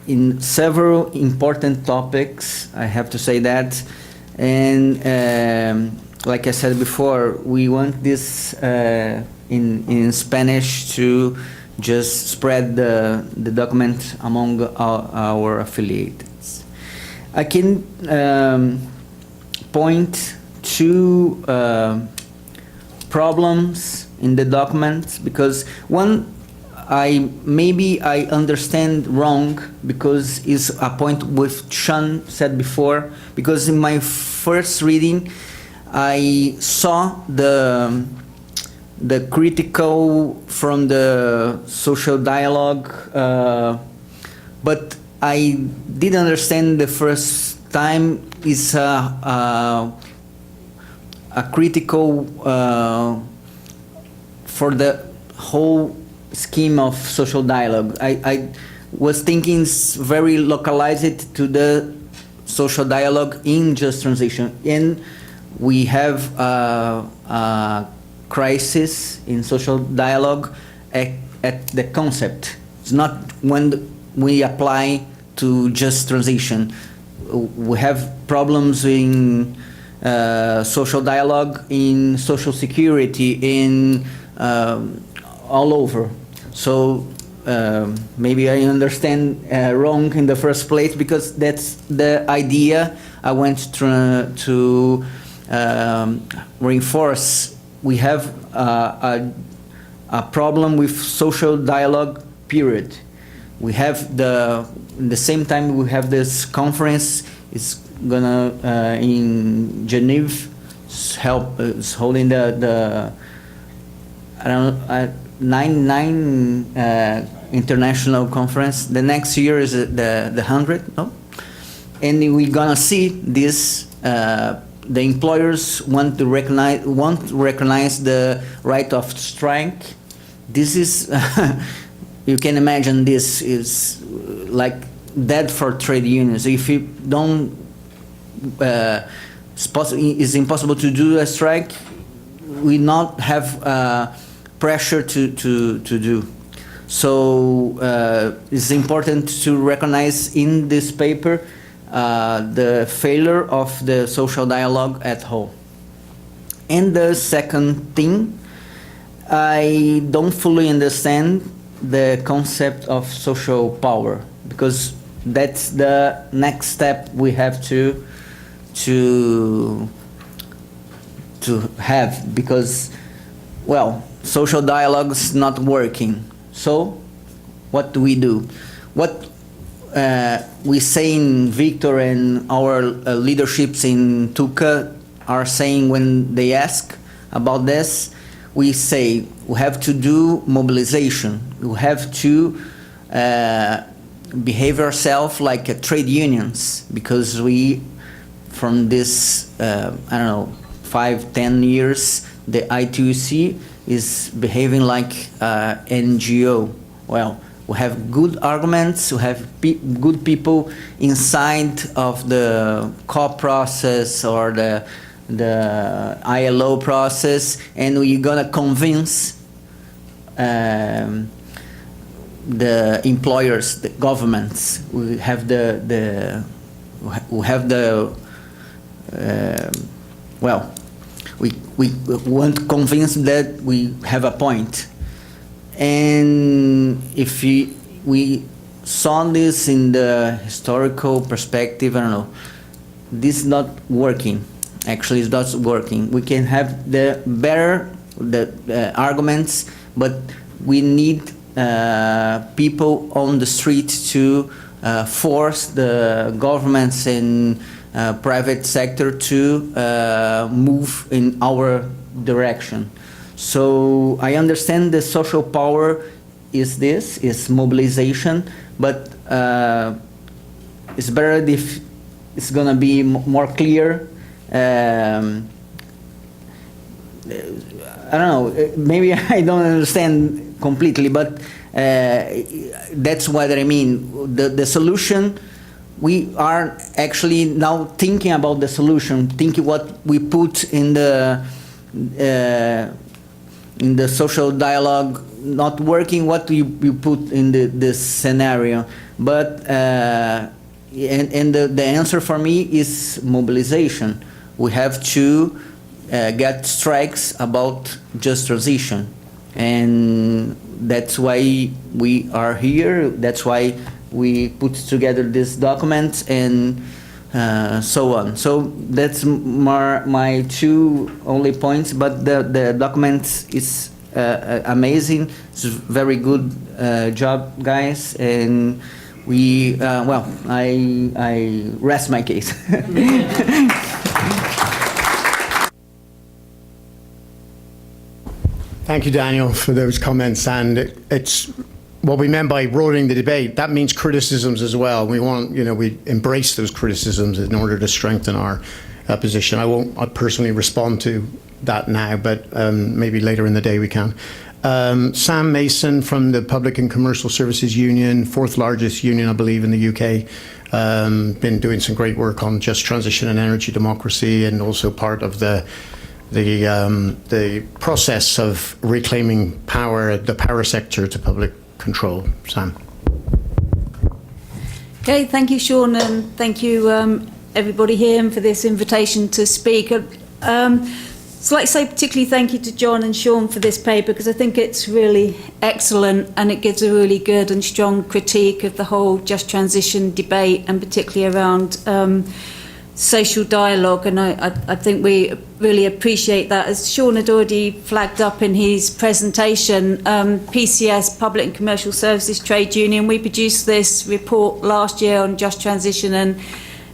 in several important topics, I have to say that, And like I said before, we want this in Spanish to just spread the document among our affiliates. I can point to problems in the document, because one, maybe I understand wrong, because is a point with Sean said before, because in my first reading I saw the critical from the social dialogue, but I didn't understand the first time is a critical for the whole scheme of social dialogue. I was thinking it's very localized to the social dialogue in just transition, and we have a crisis in social dialogue at the concept. It's not when we apply to just transition. We have problems in social dialogue, in social security, in all over. So maybe I understand wrong in the first place, because that's the idea I want to reinforce. We have a problem with social dialogue, period. We have in the same time we have this conference. It's gonna in Geneva is holding the I don't know, nine international conference. The next year is the 100th, no? And we're gonna see this. The employers want to recognize the right of strike. This is you can imagine this is like dead for trade unions. If you don't, it's impossible to do a strike. We not have pressure to do. So it's important to recognize in this paper the failure of the social dialogue at whole. And the second thing, I don't fully understand the concept of social power, because that's the next step we have to have, because, well, social dialogue is not working. So what do? What we say in Victor and our leaderships in Tuca are saying when they ask about this, we say we have to do mobilization. We have to behave ourselves like trade unions, because we, from this, I don't know, 5-10 years, the ITUC is behaving like NGO. Well, we have good arguments, we have good people inside of the COP process or the ILO process, and we're gonna convince the employers, the governments. We have well, we want to convince that we have a point. And if we saw this in the historical perspective, I don't know, this is not working. Actually, it's not working. We can have the arguments, but we need people on the street to force the governments and private sector to move in our direction. So I understand the social power is mobilization, but it's better if it's gonna be more clear. I don't know, maybe I don't understand completely, but that's what I mean. The solution, we are actually now thinking about the solution, thinking what we put in the social dialogue not working, what you put in this scenario. But and the answer for me is mobilization. We have to get strikes about just transition, and that's why we are here. That's why we put together this document and so on. So that's my two only points. But the document is amazing. It's a very good job, guys, and we well, I rest my case. Thank you, Daniel, for those comments. And it's what we meant by rolling the debate. That means criticisms as well. We want, we embrace those criticisms in order to strengthen our position. I personally respond to that now, but maybe later in the day we can. Sam Mason from the Public and Commercial Services Union, fourth largest union, I believe, in the UK. Been doing some great work on just transition and energy democracy, and also part of the process of reclaiming power, the power sector, to public control. Sam. Okay, thank you, Sean, and thank you, everybody here, for this invitation to speak. So I'd like to say particularly thank you to John and Sean for this paper, because I think it's really excellent and it gives a really good and strong critique of the whole just transition debate, and particularly around social dialogue, and I think we really appreciate that. As Sean had already flagged up in his presentation, PCS, Public and Commercial Services Trade Union, we produced this report last year on just transition and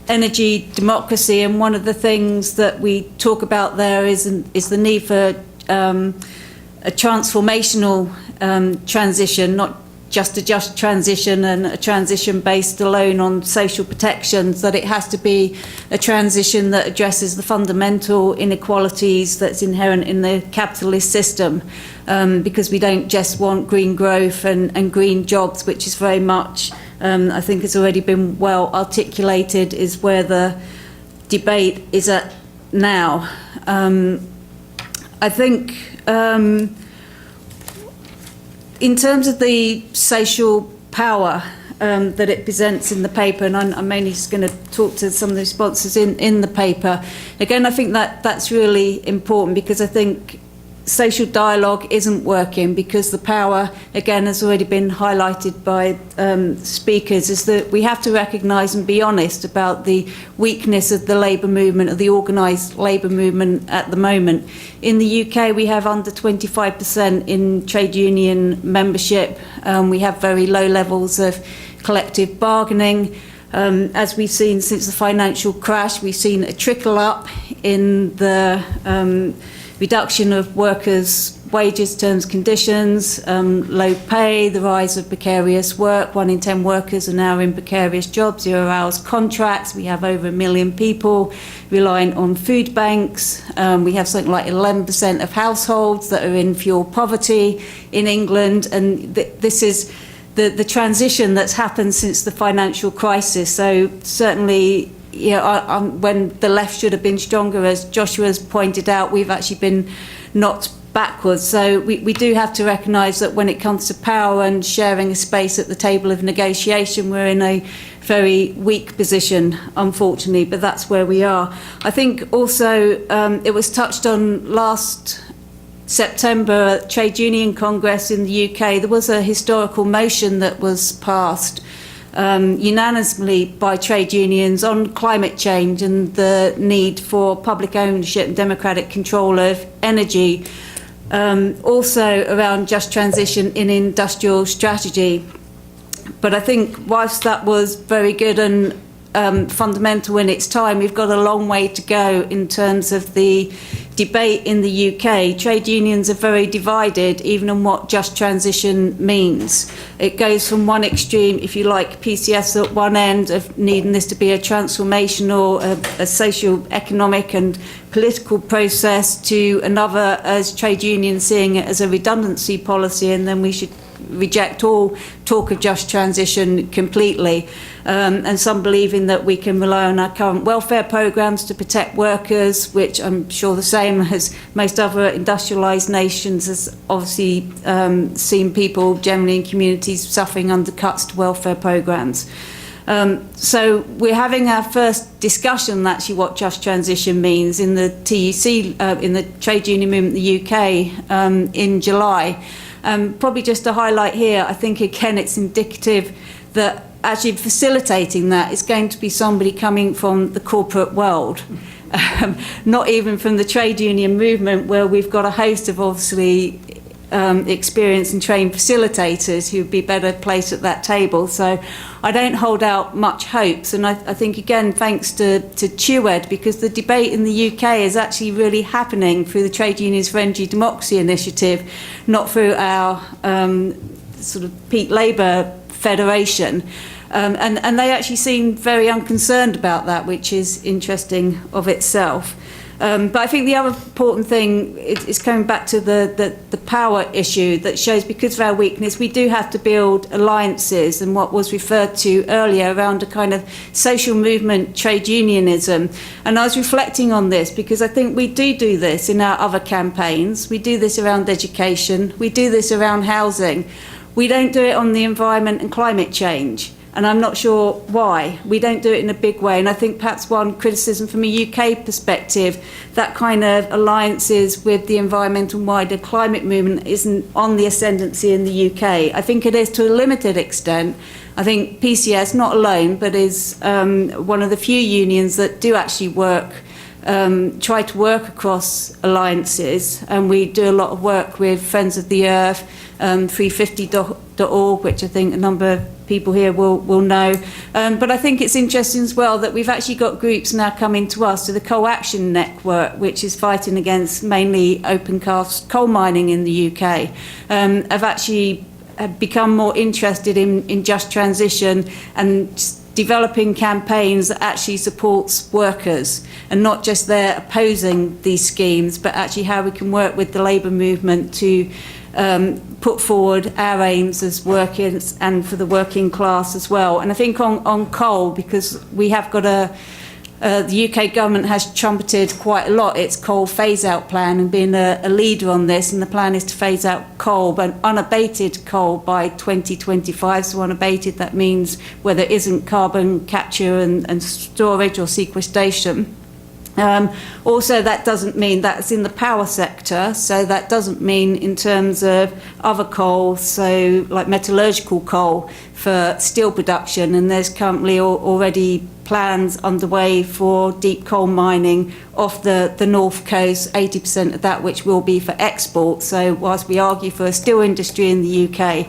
energy democracy, and one of the things that we talk about there is the need for a transformational transition, not just a just transition and a transition based alone on social protections, that it has to be a transition that addresses the fundamental inequalities that's inherent in the capitalist system, because we don't just want green growth and green jobs, which is very much, I think has already been well articulated, is where the debate is at now. I think in terms of the social power that it presents in the paper, and I'm mainly just going to talk to some of the responses in the paper. Again, I think that's really important, because I think social dialogue isn't working, because the power, again, has already been highlighted by speakers, is that we have to recognise and be honest about the weakness of the labour movement, of the organised labour movement at the moment. In the UK, we have under 25% in trade union membership. We have very low levels of collective bargaining. As we've seen since the financial crash, we've seen a trickle up in the reduction of workers' wages, terms, conditions, low pay, the rise of precarious work. 1 in 10 workers are now in precarious jobs, 0 hours contracts. We have over 1 million people reliant on food banks. We have something like 11% of households that are in fuel poverty in England. And this is the transition that's happened since the financial crisis. So certainly, when the left should have been stronger, as Joshua's pointed out, we've actually been knocked backwards. So we do have to recognise that when it comes to power and sharing a space at the table of negotiation, we're in a very weak position, unfortunately, but that's where we are. I think also it was touched on last September at Trade Union Congress in the UK. There was a historical motion that was passed unanimously by trade unions on climate change and the need for public ownership and democratic control of energy, also around just transition in industrial strategy. But I think whilst that was very good and fundamental in its time, we've got a long way to go in terms of the debate in the UK. Trade unions are very divided, even on what just transition means. It goes from one extreme, if you like, PCS at one end of needing this to be a transformational, a socio-economic and political process, to another as trade unions seeing it as a redundancy policy, and then we should reject all talk of just transition completely, and some believing that we can rely on our current welfare programs to protect workers, which I'm sure the same as most other industrialised nations has obviously seen people generally in communities suffering under cuts to welfare programs. So we're having our first discussion, actually, what just transition means in the TUC, in the trade union movement in the UK in July. Probably just to highlight here, I think again it's indicative that actually facilitating that is going to be somebody coming from the corporate world. Not even from the trade union movement, where we've got a host of obviously experienced and trained facilitators who'd be better placed at that table. So I don't hold out much hopes, and I think again thanks to TUED, because the debate in the UK is actually really happening through the Trade Unions for Energy Democracy initiative, not through our sort of peak Labour Federation. And they actually seem very unconcerned about that, which is interesting of itself. But I think the other important thing is coming back to the power issue that shows, because of our weakness, we do have to build alliances, and what was referred to earlier around a kind of social movement trade unionism. And I was reflecting on this because I think we do this in our other campaigns. We do this around education. We do this around housing. We don't do it on the environment and climate change. And I'm not sure why. We don't do it in a big way. And I think perhaps one criticism from a UK perspective, that kind of alliances with the environmental and wider climate movement isn't on the ascendancy in the UK. I think it is to a limited extent. I think PCS, not alone, but is one of the few unions that do actually work, try to work across alliances. And we do a lot of work with Friends of the Earth, 350.org, which I think a number of people here will know. But I think it's interesting as well that we've actually got groups now coming to us, to the Coal Action Network, which is fighting against mainly open cast coal mining in the UK, have become more interested in just transition and developing campaigns that actually supports workers, and not just they're opposing these schemes, but actually how we can work with the labour movement to put forward our aims as workers and for the working class as well. And I think on coal, because we have got the UK government has trumpeted quite a lot its coal phase-out plan and been a leader on this, and the plan is to phase out coal, but unabated coal by 2025. So unabated, that means where there isn't carbon capture and storage or sequestration. Also, that doesn't mean that's in the power sector, so that doesn't mean in terms of other coal, so like metallurgical coal for steel production, and there's currently already plans underway for deep coal mining off the north coast, 80% of that which will be for export. So whilst we argue for a steel industry in the UK,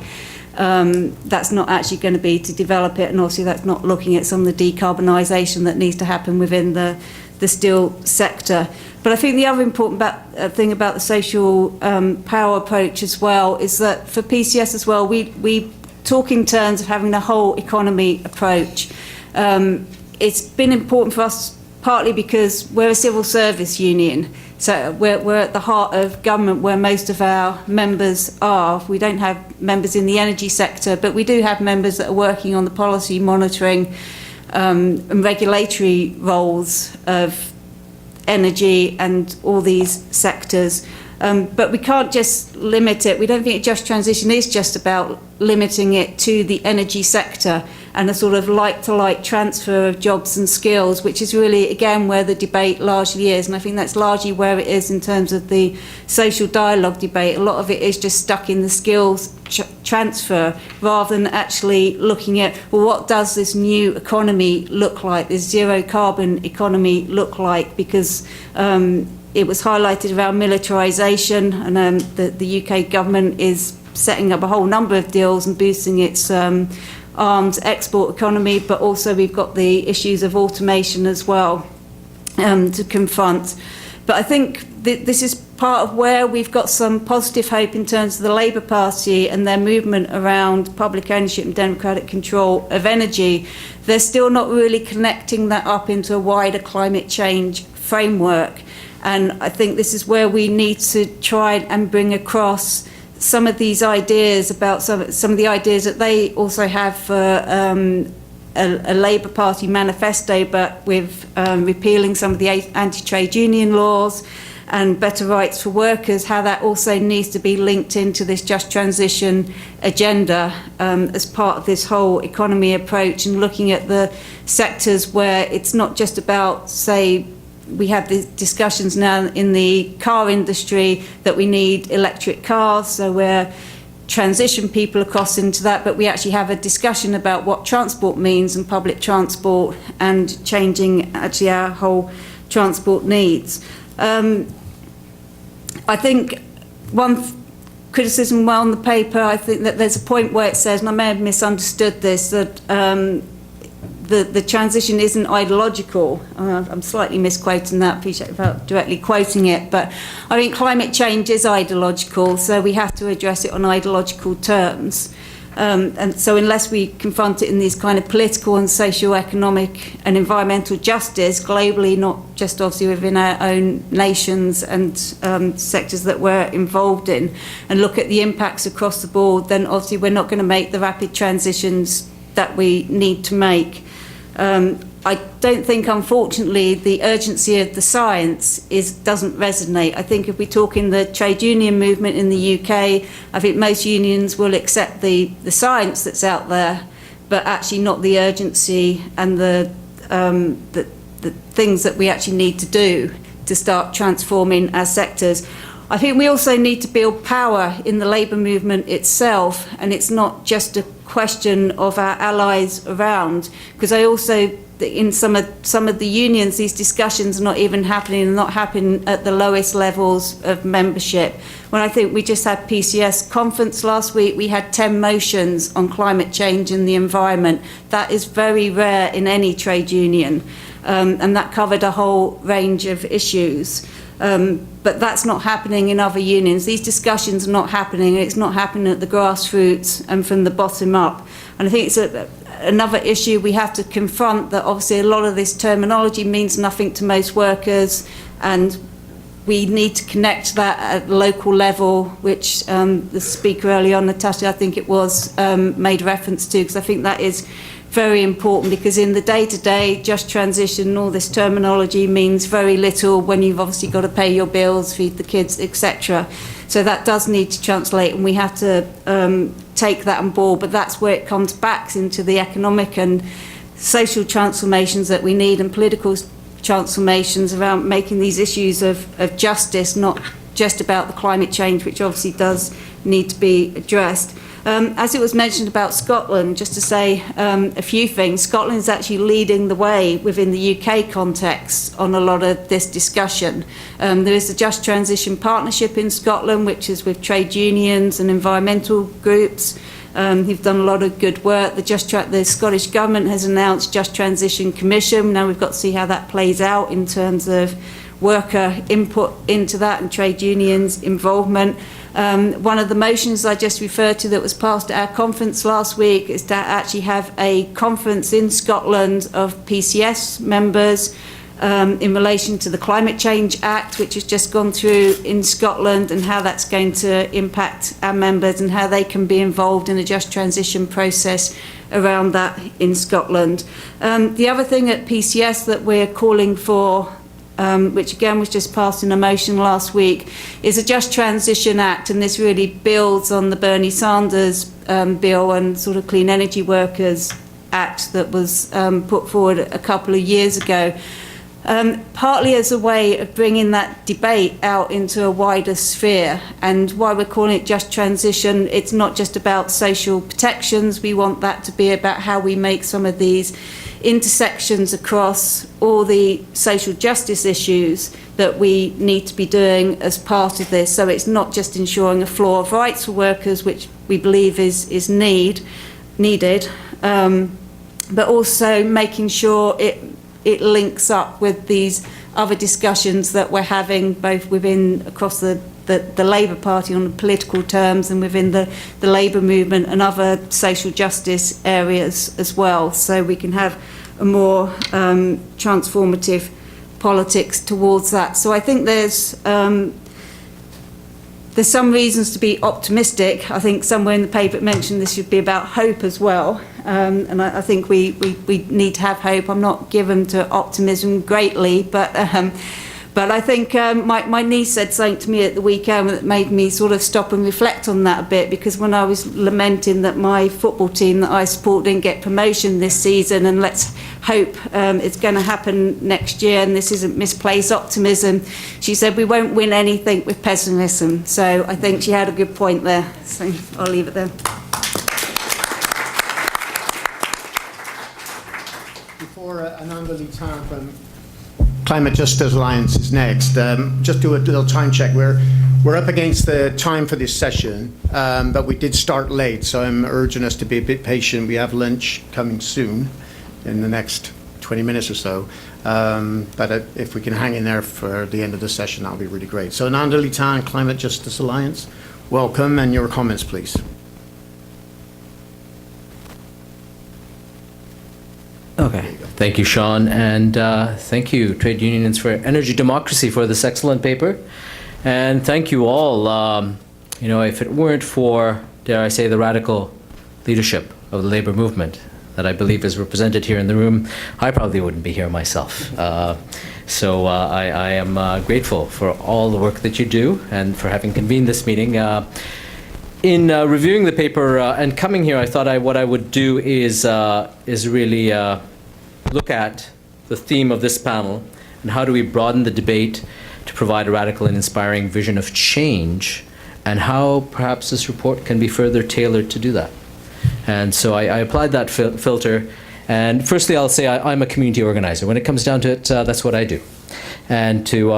that's not actually going to be to develop it, and obviously that's not looking at some of the decarbonisation that needs to happen within the steel sector. But I think the other important thing about the social power approach as well is that for PCS as well, we talk in terms of having a whole economy approach. It's been important for us partly because we're a civil service union, so we're at the heart of government where most of our members are. We don't have members in the energy sector, but we do have members that are working on the policy monitoring and regulatory roles of energy and all these sectors. But we can't just limit it. We don't think just transition is just about limiting it to the energy sector and a sort of like-to-like transfer of jobs and skills, which is really, again, where the debate largely is. And I think that's largely where it is in terms of the social dialogue debate. A lot of it is just stuck in the skills transfer rather than actually looking at, well, what does this new economy look like, this zero carbon economy look like? Because it was highlighted around militarisation, and the UK government is setting up a whole number of deals and boosting its arms export economy, but also we've got the issues of automation as well to confront. But I think this is part of where we've got some positive hope in terms of the Labour Party and their movement around public ownership and democratic control of energy. They're still not really connecting that up into a wider climate change framework. And I think this is where we need to try and bring across some of these ideas about some of the ideas that they also have for a Labour Party manifesto, but with repealing some of the anti-trade union laws, and better rights for workers, how that also needs to be linked into this just transition agenda as part of this whole economy approach, and looking at the sectors where it's not just about, say, we have the discussions now in the car industry that we need electric cars, so we're transition people across into that, but we actually have a discussion about what transport means and public transport and changing actually our whole transport needs. I think one criticism on the paper, I think that there's a point where it says, and I may have misunderstood this, that the transition isn't ideological. I'm slightly misquoting that, appreciate without directly quoting it, but I think climate change is ideological, so we have to address it on ideological terms. And so unless we confront it in these kind of political and socio-economic and environmental justice globally, not just obviously within our own nations and sectors that we're involved in, and look at the impacts across the board, then obviously we're not going to make the rapid transitions that we need to make. I don't think, unfortunately, the urgency of the science doesn't resonate. I think if we talk in the trade union movement in the UK, I think most unions will accept the science that's out there, but actually not the urgency and the things that we actually need to do to start transforming our sectors. I think we also need to build power in the labour movement itself, and it's not just a question of our allies around, because I also, in some of the unions, these discussions are not even happening, not happening at the lowest levels of membership. When I think we just had PCS conference last week, we had 10 motions on climate change and the environment. That is very rare in any trade union, and that covered a whole range of issues. But that's not happening in other unions. These discussions are not happening. It's not happening at the grassroots and from the bottom up. And I think it's another issue we have to confront, that obviously a lot of this terminology means nothing to most workers, and we need to connect that at local level, which the speaker earlier on, Natasha, I think it was, made reference to, because I think that is very important, because in the day-to-day, just transition, all this terminology means very little when you've obviously got to pay your bills, feed the kids, etc. So that does need to translate, and we have to take that on board, but that's where it comes back into the economic and social transformations that we need, and political transformations around making these issues of justice not just about the climate change, which obviously does need to be addressed. As it was mentioned about Scotland, just to say a few things, Scotland is actually leading the way within the UK context on a lot of this discussion. There is the Just Transition Partnership in Scotland, which is with trade unions and environmental groups. Who've done a lot of good work. The Scottish Government has announced Just Transition Commission. Now we've got to see how that plays out in terms of worker input into that and trade unions involvement. One of the motions I just referred to that was passed at our conference last week is to actually have a conference in Scotland of PCS members in relation to the Climate Change Act, which has just gone through in Scotland, and how that's going to impact our members and how they can be involved in a just transition process around that in Scotland. The other thing at PCS that we're calling for, which again was just passed in a motion last week, is a Just Transition Act, and this really builds on the Bernie Sanders bill and sort of Clean Energy Workers Act that was put forward a couple of years ago. Partly as a way of bringing that debate out into a wider sphere, and why we're calling it Just Transition, it's not just about social protections. We want that to be about how we make some of these intersections across all the social justice issues that we need to be doing as part of this. So it's not just ensuring a floor of rights for workers, which we believe is needed, but also making sure it links up with these other discussions that we're having both across the Labour Party on the political terms, and within the Labour movement and other social justice areas as well, so we can have a more transformative politics towards that. So I think there's some reasons to be optimistic. I think somewhere in the paper it mentioned this should be about hope as well, and I think we need to have hope. I'm not given to optimism greatly, but But I think my niece said something to me at the weekend that made me sort of stop and reflect on that a bit, because when I was lamenting that my football team that I support didn't get promotion this season, and let's hope it's going to happen next year and this isn't misplaced optimism, she said we won't win anything with pessimism. So I think she had a good point there. So I'll leave it there. Before Ananda Litan from Climate Justice Alliance is next, just do a little time check. We're up against the time for this session, but we did start late, so I'm urging us to be a bit patient. We have lunch coming soon, in the next 20 minutes or so. But if we can hang in there for the end of the session, that'll be really great. So Ananda Litan, Climate Justice Alliance, welcome, and your comments, please. Okay, thank you, Sean, and thank you, Trade Unions for Energy Democracy, for this excellent paper. And thank you all. You know, if it weren't for, dare I say, the radical leadership of the labor movement that I believe is represented here in the room, I probably wouldn't be here myself. So I am grateful for all the work that you do and for having convened this meeting. In reviewing the paper and coming here, I thought what I would do is really look at the theme of this panel and how do we broaden the debate to provide a radical and inspiring vision of change, and how perhaps this report can be further tailored to do that. And so I applied that filter. And firstly, I'll say I'm a community organizer. When it comes down to it, that's what I do. And to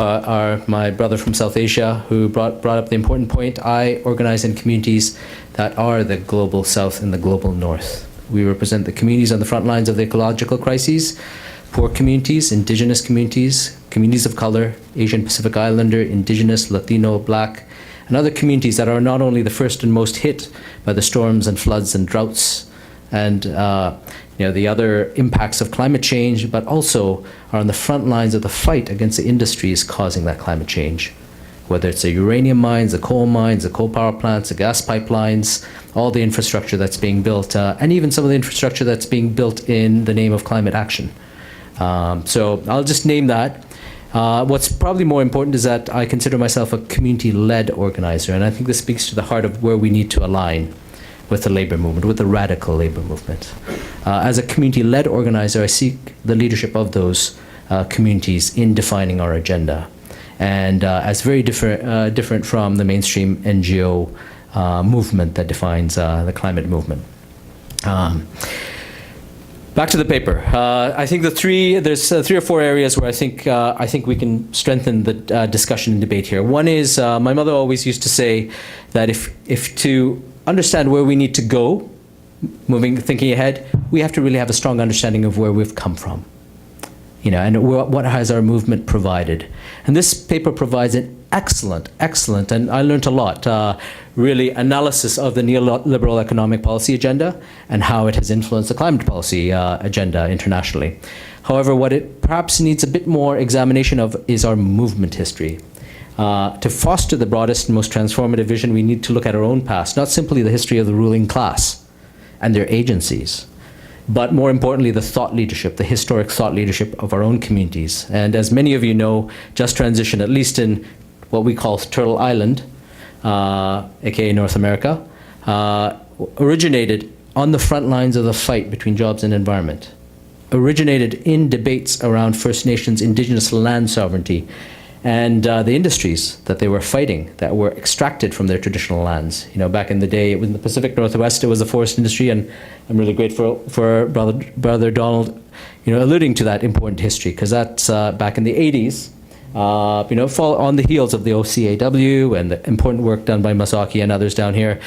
my brother from South Asia, who brought up the important point, I organize in communities that are the global South and the global North. We represent the communities on the front lines of the ecological crises, poor communities, indigenous communities, communities of color, Asian Pacific Islander, indigenous, Latino, Black, and other communities that are not only the first and most hit by the storms and floods and droughts and the other impacts of climate change, but also are on the front lines of the fight against the industries causing that climate change. Whether it's the uranium mines, the coal mines, the coal power plants, the gas pipelines, all the infrastructure that's being built, and even some of the infrastructure that's being built in the name of climate action. So I'll just name that. What's probably more important is that I consider myself a community-led organizer, and I think this speaks to the heart of where we need to align with the labor movement, with the radical labor movement. As a community-led organizer, I seek the leadership of those communities in defining our agenda, and as very different from the mainstream NGO movement that defines the climate movement. Back to the paper. I think there's three or four areas where I think we can strengthen the discussion and debate here. One is my mother always used to say that if to understand where we need to go, thinking ahead, we have to really have a strong understanding of where we've come from, and what has our movement provided. And this paper provides an excellent, and I learned a lot, really analysis of the neoliberal economic policy agenda and how it has influenced the climate policy agenda internationally. However, what it perhaps needs a bit more examination of is our movement history. To foster the broadest and most transformative vision, we need to look at our own past, not simply the history of the ruling class and their agencies, but more importantly, the thought leadership, the historic thought leadership of our own communities. And as many of you know, Just Transition, at least in what we call Turtle Island, aka North America, originated on the front lines of the fight between jobs and environment, originated in debates around First Nations indigenous land sovereignty and the industries that they were fighting that were extracted from their traditional lands. Back in the day, it was in the Pacific Northwest, it was the forest industry, and I'm really grateful for Brother Donald, alluding to that important history, because that's back in the 80s, fall on the heels of the OCAW and the important work done by Masaki and others down here.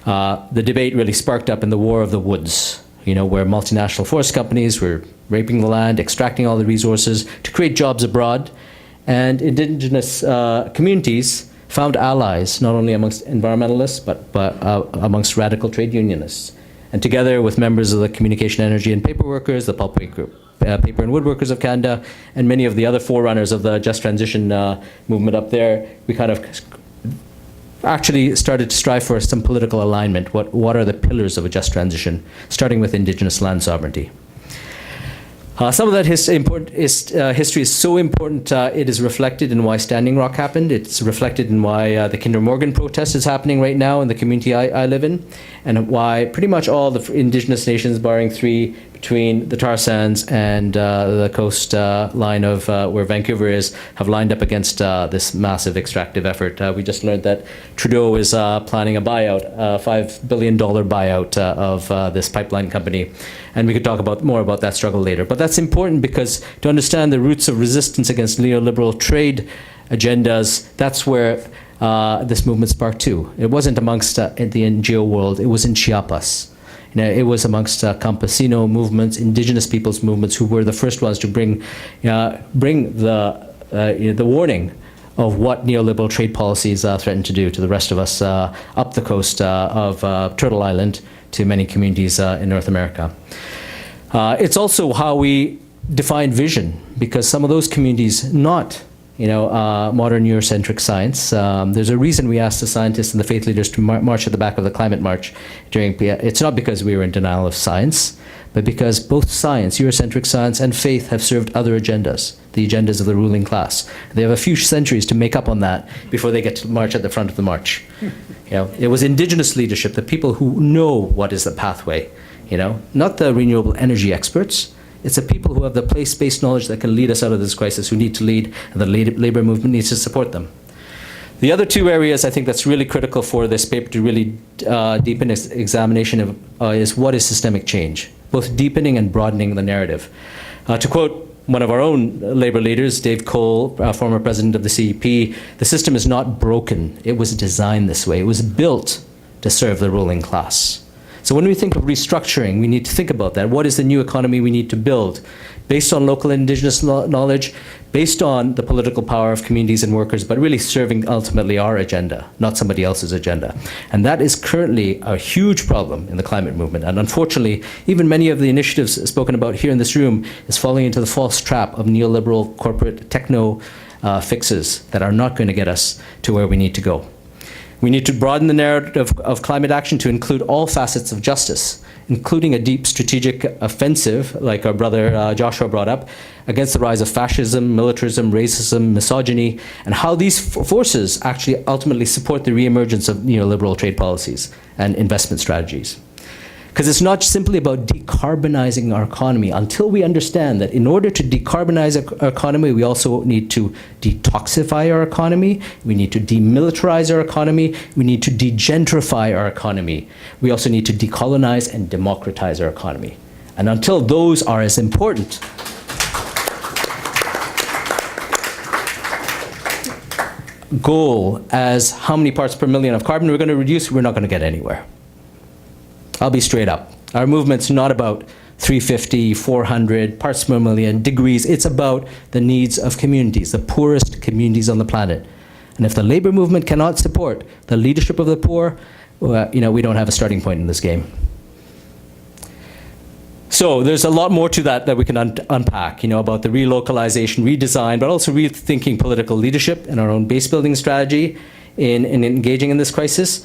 The debate really sparked up in the War of the Woods, where multinational forest companies were raping the land, extracting all the resources to create jobs abroad. And indigenous communities found allies, not only amongst environmentalists, but amongst radical trade unionists. And together with members of the Communication, Energy and Paper Workers, the Pulp Paper and Woodworkers of Canada, and many of the other forerunners of the Just Transition movement up there, we kind of actually started to strive for some political alignment. What are the pillars of a just transition, starting with indigenous land sovereignty? Some of that history is so important, it is reflected in why Standing Rock happened. It's reflected in why the Kinder Morgan protest is happening right now in the community I live in, and why pretty much all the indigenous nations, barring 3, between the tar sands and the coast line of where Vancouver is, have lined up against this massive extractive effort. We just learned that Trudeau is planning a buyout, a $5 billion buyout of this pipeline company. And we could talk more about that struggle later. But that's important because to understand the roots of resistance against neoliberal trade agendas, that's where this movement sparked too. It wasn't amongst the NGO world, it was in Chiapas. It was amongst campesino movements, indigenous peoples movements, who were the first ones to bring the warning of what neoliberal trade policies threaten to do to the rest of us up the coast of Turtle Island to many communities in North America. It's also how we define vision, because some of those communities, not modern Eurocentric science. There's a reason we asked the scientists and the faith leaders to march at the back of the climate march it's not because we were in denial of science, but because both science, Eurocentric science, and faith have served other agendas, the agendas of the ruling class. They have a few centuries to make up on that before they get to march at the front of the march. It was indigenous leadership, the people who know what is the pathway, not the renewable energy experts. It's the people who have the place-based knowledge that can lead us out of this crisis, who need to lead, and the labor movement needs to support them. The other 2 areas I think that's really critical for this paper to really deepen its examination of is what is systemic change, both deepening and broadening the narrative. To quote one of our own labor leaders, Dave Cole, former president of the CEP, the system is not broken. It was designed this way. It was built to serve the ruling class. So when we think of restructuring, we need to think about that. What is the new economy we need to build? Based on local indigenous knowledge, based on the political power of communities and workers, but really serving ultimately our agenda, not somebody else's agenda. And that is currently a huge problem in the climate movement. And unfortunately, even many of the initiatives spoken about here in this room is falling into the false trap of neoliberal corporate techno fixes that are not going to get us to where we need to go. We need to broaden the narrative of climate action to include all facets of justice, including a deep strategic offensive, like our brother Joshua brought up, against the rise of fascism, militarism, racism, misogyny, and how these forces actually ultimately support the reemergence of neoliberal trade policies and investment strategies. Because it's not simply about decarbonizing our economy. Until we understand that in order to decarbonize our economy, we also need to detoxify our economy, we need to demilitarize our economy, we need to degentrify our economy. We also need to decolonize and democratize our economy. And until those are as important, goal as how many parts per million of carbon we're going to reduce, we're not going to get anywhere. I'll be straight up. Our movement's not about 350, 400 parts per million degrees. It's about the needs of communities, the poorest communities on the planet. And if the labor movement cannot support the leadership of the poor, we don't have a starting point in this game. So there's a lot more to that we can unpack, about the relocalization, redesign, but also rethinking political leadership and our own base building strategy in engaging in this crisis.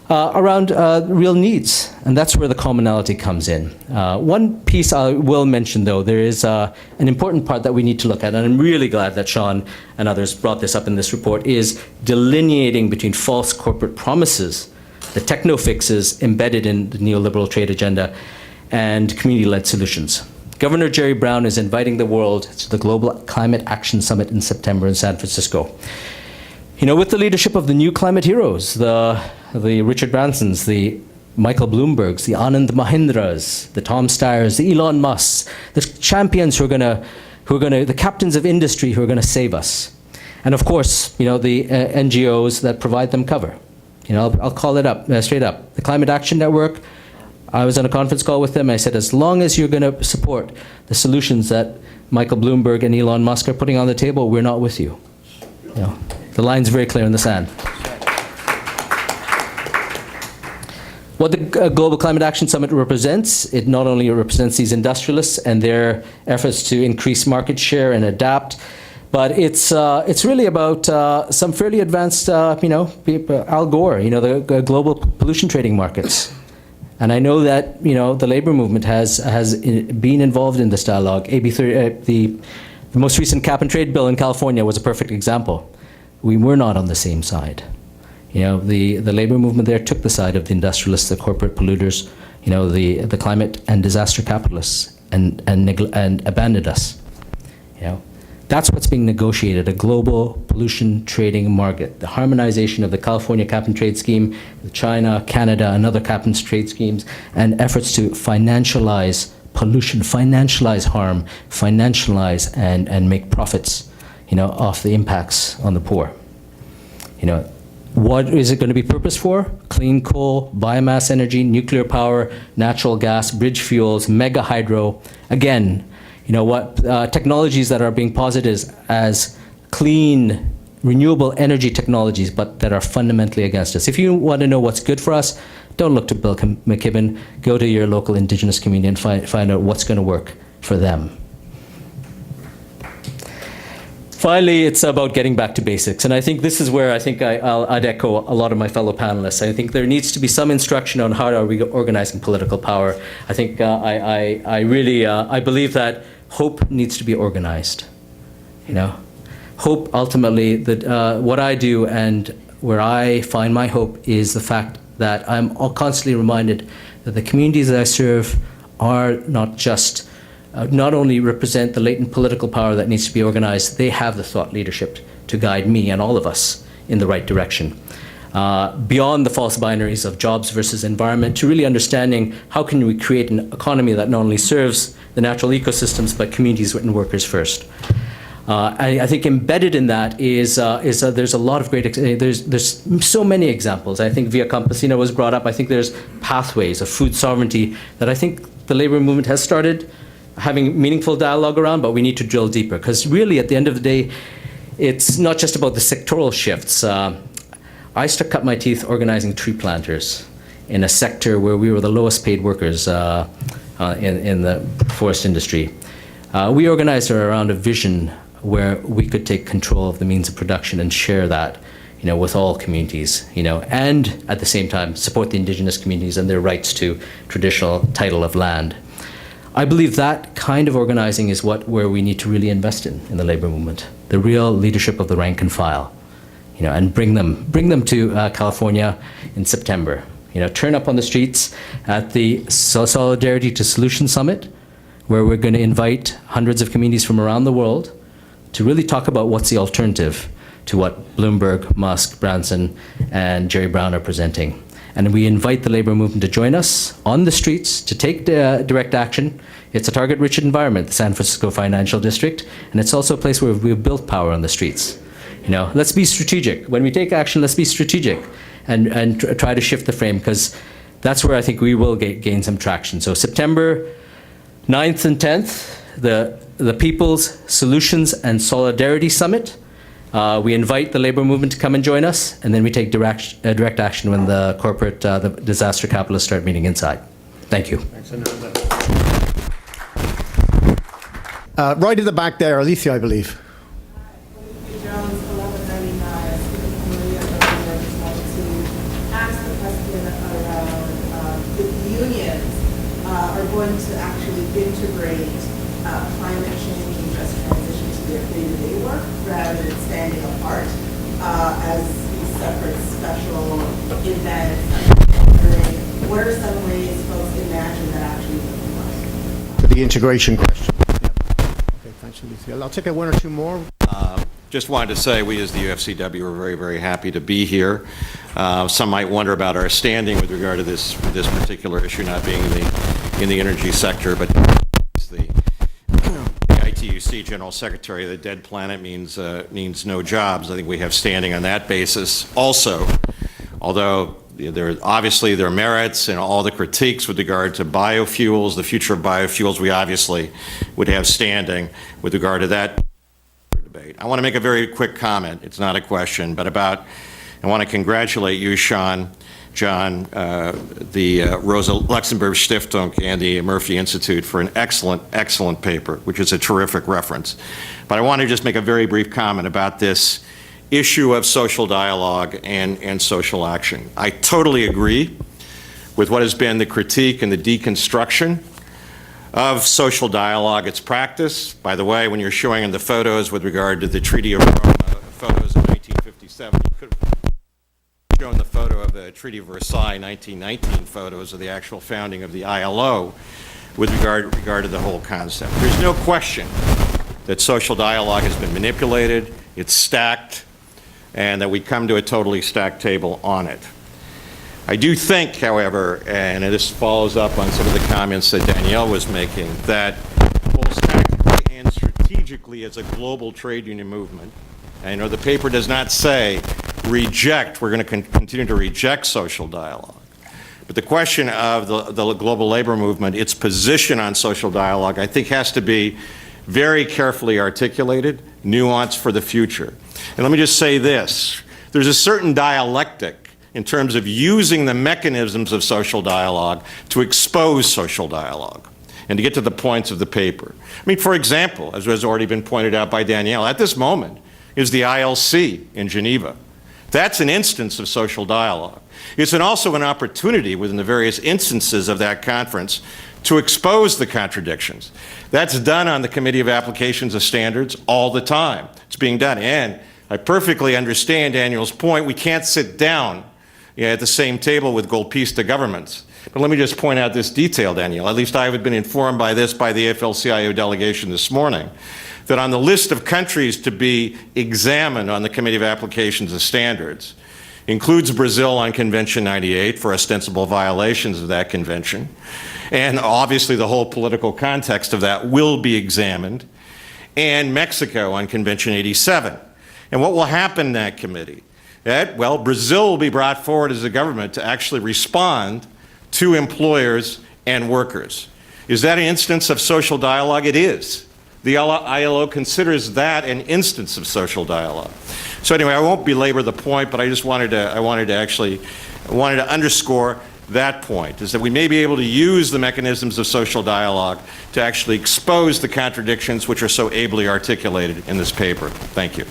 Around real needs, and that's where the commonality comes in. One piece I will mention, though, there is an important part that we need to look at, and I'm really glad that Sean and others brought this up in this report, is delineating between false corporate promises, the techno fixes embedded in the neoliberal trade agenda, and community-led solutions. Governor Jerry Brown is inviting the world to the Global Climate Action Summit in September in San Francisco. With the leadership of the new climate heroes, the Richard Bransons, the Michael Bloombergs, the Anand Mahindras, the Tom Steyers, the Elon Musks, the champions the captains of industry who are going to save us. And of course, the NGOs that provide them cover. I'll call it up, straight up. The Climate Action Network, I was on a conference call with them, and I said, as long as you're going to support the solutions that Michael Bloomberg and Elon Musk are putting on the table, we're not with you. The line's very clear in the sand. What the Global Climate Action Summit represents, it not only represents these industrialists and their efforts to increase market share and adapt, but it's really about some fairly advanced, Al Gore, the global pollution trading markets. And I know that, the labor movement has been involved in this dialogue. The most recent cap and trade bill in California was a perfect example. We were not on the same side. The labor movement there took the side of the industrialists, the corporate polluters, the climate and disaster capitalists, and abandoned us. That's what's being negotiated, a global pollution trading market, the harmonization of the California cap and trade scheme with China, Canada, and other cap and trade schemes, and efforts to financialize pollution, financialize harm, financialize and make profits, off the impacts on the poor. What is it going to be purposed for? Clean coal, biomass energy, nuclear power, natural gas, bridge fuels, mega hydro. Again, technologies that are being posited as clean, renewable energy technologies, but that are fundamentally against us. If you want to know what's good for us, don't look to Bill McKibben. Go to your local Indigenous community and find out what's going to work for them. Finally, it's about getting back to basics. And I think this is where I'd echo a lot of my fellow panelists. I think there needs to be some instruction on how are we organizing political power. I think I really believe that hope needs to be organized. Hope ultimately, that what I do and where I find my hope is the fact that I'm constantly reminded that the communities that I serve are not just not only represent the latent political power that needs to be organized, they have the thought leadership to guide me and all of us in the right direction. Beyond the false binaries of jobs versus environment, to really understanding how can we create an economy that not only serves the natural ecosystems, but communities and workers first. I think embedded in that is there's a lot of great, there's so many examples. I think Via Campesina was brought up. I think there's pathways of food sovereignty that I think the labor movement has started having meaningful dialogue around, but we need to drill deeper, because really at the end of the day, it's not just about the sectoral shifts. I used to cut my teeth organizing tree planters in a sector where we were the lowest paid workers in the forest industry. We organized around a vision where we could take control of the means of production and share that, with all communities, and at the same time support the Indigenous communities and their rights to traditional title of land. I believe that kind of organizing is where we need to really invest in the labor movement, the real leadership of the rank and file, and bring them to California in September. Turn up on the streets at the Solidarity to Solution Summit, where we're going to invite hundreds of communities from around the world to really talk about what's the alternative to what Bloomberg, Musk, Branson, and Jerry Brown are presenting. And we invite the labor movement to join us on the streets to take direct action. It's a target-rich environment, the San Francisco Financial District, and it's also a place where we've built power on the streets. Let's be strategic. When we take action, let's be strategic and try to shift the frame, because that's where I think we will gain some traction. So September 9th and 10th, the People's Solutions and Solidarity Summit. We invite the labor movement to come and join us, and then we take direct action when the corporate, the disaster capitalists start meeting inside. Thank you. Thanks, Ananda. Right at the back there, Alicia, I believe. Jones, 1199. Maria earlier just wanted to ask the question around if unions are going to actually integrate climate change and just transition to their day-to-day work rather than standing apart as these separate special events. I'm wondering, what are some ways folks imagine that actually would work? To the integration question. Okay, thanks, Alicia. I'll take one or two more. Just wanted to say we as the UFCW are very, very happy to be here. Some might wonder about our standing with regard to this particular issue not being in the energy sector, but the ITUC General Secretary, the dead planet means no jobs. I think we have standing on that basis also, although there are merits and all the critiques with regard to biofuels, the future of biofuels, we obviously would have standing with regard to that debate. I want to make a very quick comment. It's not a question, but I want to congratulate you, Sean, John, the Rosa Luxemburg Stiftung and the Murphy Institute for an excellent, excellent paper, which is a terrific reference. But I want to just make a very brief comment about this issue of social dialogue and social action. I totally agree with what has been the critique and the deconstruction of social dialogue, its practice. By the way, when you're showing in the photos with regard to the Treaty of Rome, photos of 1957, you could have shown the photo of the Treaty of Versailles 1919 photos of the actual founding of the ILO with regard to the whole concept. There's no question that social dialogue has been manipulated, it's stacked, and that we come to a totally stacked table on it. I do think, however, and this follows up on some of the comments that Danielle was making, that both tactically and strategically as a global trade union movement, I know the paper does not say reject, we're going to continue to reject social dialogue. But the question of the global labor movement, its position on social dialogue, I think has to be very carefully articulated, nuanced for the future. And let me just say this, there's a certain dialectic in terms of using the mechanisms of social dialogue to expose social dialogue and to get to the points of the paper. I mean, for example, as has already been pointed out by Danielle, at this moment is the ILC in Geneva. That's an instance of social dialogue. It's also an opportunity within the various instances of that conference to expose the contradictions. That's done on the Committee of Applications of Standards all the time. It's being done. And I perfectly understand Daniel's point. We can't sit down at the same table with golpista governments. But let me just point out this detail, Daniel. At least I have been informed by this by the AFL-CIO delegation this morning, that on the list of countries to be examined on the Committee of Applications of Standards includes Brazil on Convention 98 for ostensible violations of that convention. And obviously the whole political context of that will be examined. And Mexico on Convention 87. And what will happen in that committee? Well, Brazil will be brought forward as a government to actually respond to employers and workers. Is that an instance of social dialogue? It is. The ILO considers that an instance of social dialogue. So anyway, I won't belabor the point, but I just wanted to underscore that point, is that we may be able to use the mechanisms of social dialogue to actually expose the contradictions which are so ably articulated in this paper. Thank you.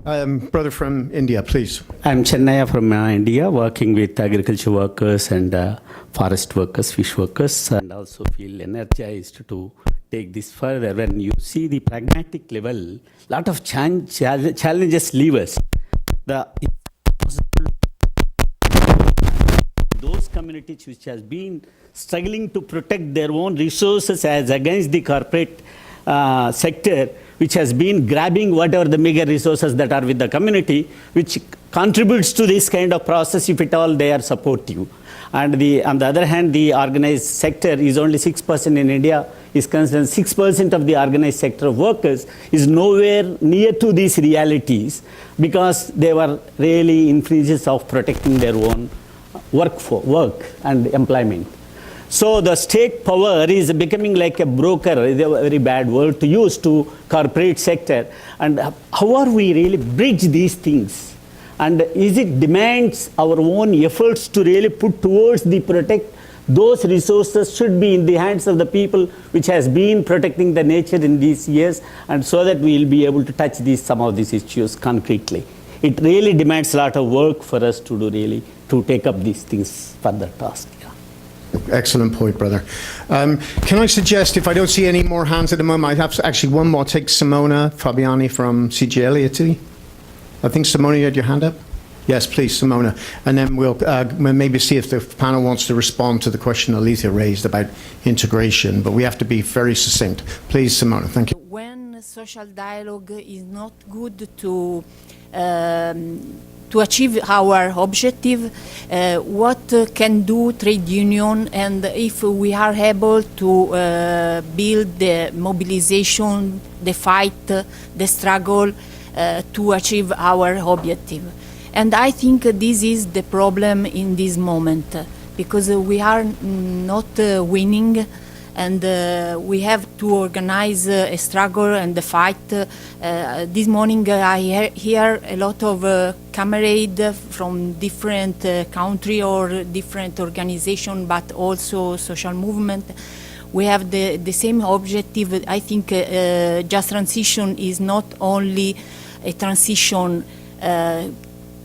Brother from India, please. I'm Chennaya from India, working with agriculture workers and forest workers, fish workers, and also feel energized to take this further. When you see the pragmatic level, lot of challenges leave us. Those communities which has been struggling to protect their own resources as against the corporate sector, which has been grabbing whatever the meager resources that are with the community, which contributes to this kind of process if at all they are supportive. And on the other hand, the organized sector is only 6% in India, is concerned 6% of the organized sector of workers is nowhere near to these realities because they were really in phases of protecting their own work and employment. So the state power is becoming like a broker, is a very bad word to use, to corporate sector. And how are we really bridge these things? And is it demands our own efforts to really put towards the protect those resources should be in the hands of the people which has been protecting the nature in these years, and so that we will be able to touch some of these issues concretely. It really demands a lot of work for us to do really, to take up these things for the task. Excellent point, brother. Can I suggest, if I don't see any more hands at the moment, I have actually one more. Take Simona Fabiani from CGL Italy. I think Simona, you had your hand up? Yes, please, Simona. And then we'll maybe see if the panel wants to respond to the question Alethea raised about integration, but we have to be very succinct. Please, Simona, thank you. When social dialogue is not good to achieve our objective, what can do trade union, and if we are able to build the mobilization, the fight, the struggle to achieve our objective. And I think this is the problem in this moment, because we are not winning, and we have to organize a struggle and a fight. This morning I hear a lot of comrades from different country or different organization, but also social movement. We have the same objective. I think just transition is not only a transition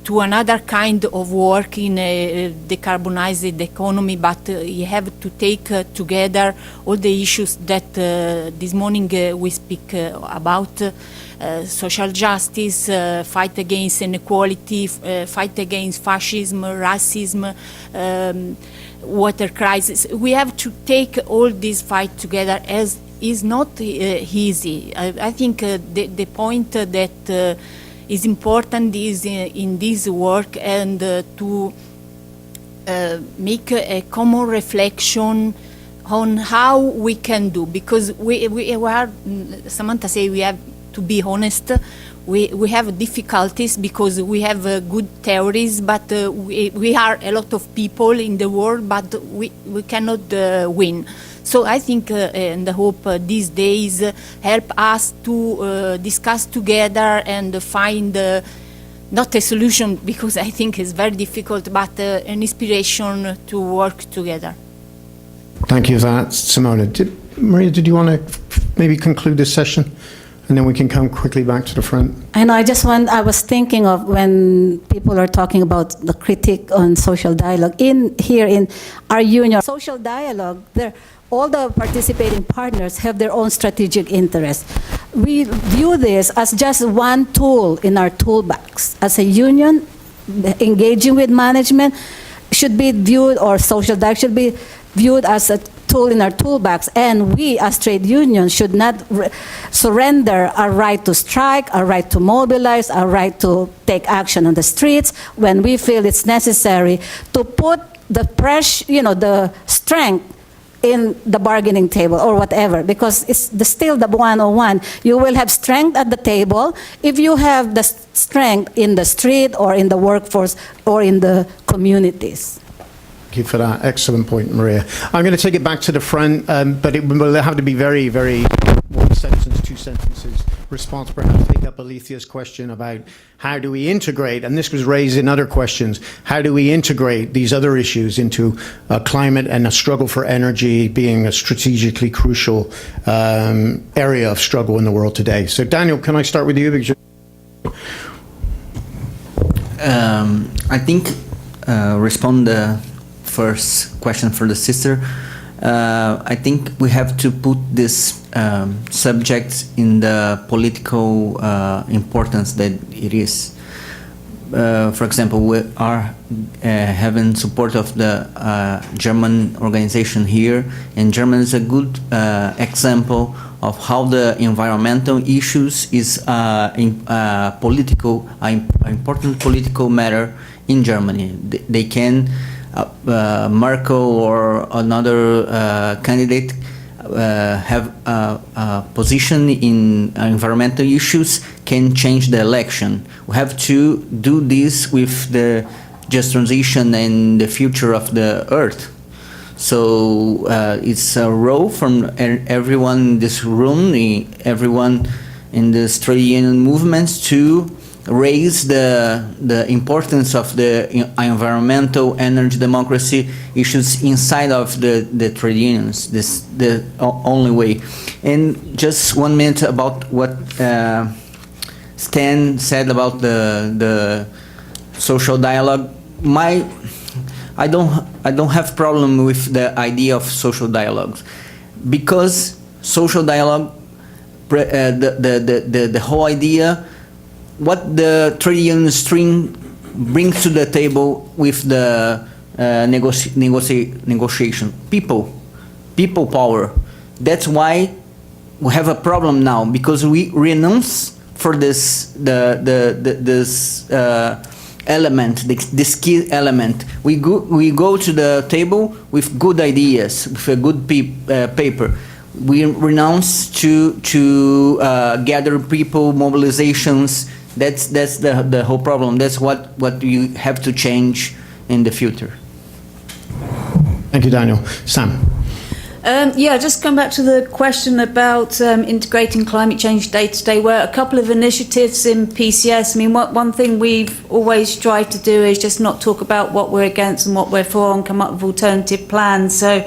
to another kind of work in a decarbonized economy, but you have to take together all the issues that this morning we speak about. Social justice, fight against inequality, fight against fascism, racism, water crisis. We have to take all this fight together, as is not easy. I think the point that is important is in this work and to make a common reflection on how we can do, because we are, Samantha say we have to be honest, we have difficulties because we have good theories, but we are a lot of people in the world, but we cannot win. So I think and I hope these days help us to discuss together and find not a solution, because I think it's very difficult, but an inspiration to work together. Thank you for that, Simona. Maria, did you want to maybe conclude this session? And then we can come quickly back to the front. I know, I was thinking of when people are talking about the critique on social dialogue. Here in our union, social dialogue, all the participating partners have their own strategic interests. We view this as just one tool in our toolbox. As a union, engaging with management should be viewed, or social dialogue should be viewed as a tool in our toolbox, and we as trade unions should not surrender our right to strike, our right to mobilize, our right to take action on the streets when we feel it's necessary to put the pressure, the strength in the bargaining table or whatever, because it's still the 101. You will have strength at the table if you have the strength in the street or in the workforce or in the communities. Thank you for that excellent point, Maria. I'm going to take it back to the front, but it will have to be very, very one sentence, two sentences response. Perhaps take up Alethea's question about how do we integrate, and this was raised in other questions, how do we integrate these other issues into climate and a struggle for energy being a strategically crucial area of struggle in the world today. So Daniel, can I start with you? Because I think respond the first question for the sister. I think we have to put this subject in the political importance that it is. For example, we are having support of the German organization here, and Germany is a good example of how the environmental issues is important political matter in Germany. They can Merkel or another candidate have a position in environmental issues can change the election. We have to do this with the just transition and the future of the earth. So it's a role from everyone in this room, everyone in the trade union movements to raise the importance of the environmental energy democracy issues inside of the trade unions. This the only way. And just 1 minute about what Stan said about the social dialogue. I don't have problem with the idea of social dialogues, because social dialogue, the whole idea, what the trade union stream brings to the table with the negotiation, people power. That's why we have a problem now, because we renounce for this element, this key element. We go to the table with good ideas, with a good paper. We renounce to gather people, mobilizations. That's the whole problem. That's what you have to change in the future. thank you, Daniel. Sam. Just come back to the question about integrating climate change day-to-day work. A couple of initiatives in PCS. I mean, one thing we've always tried to do is just not talk about what we're against and what we're for and come up with alternative plans. So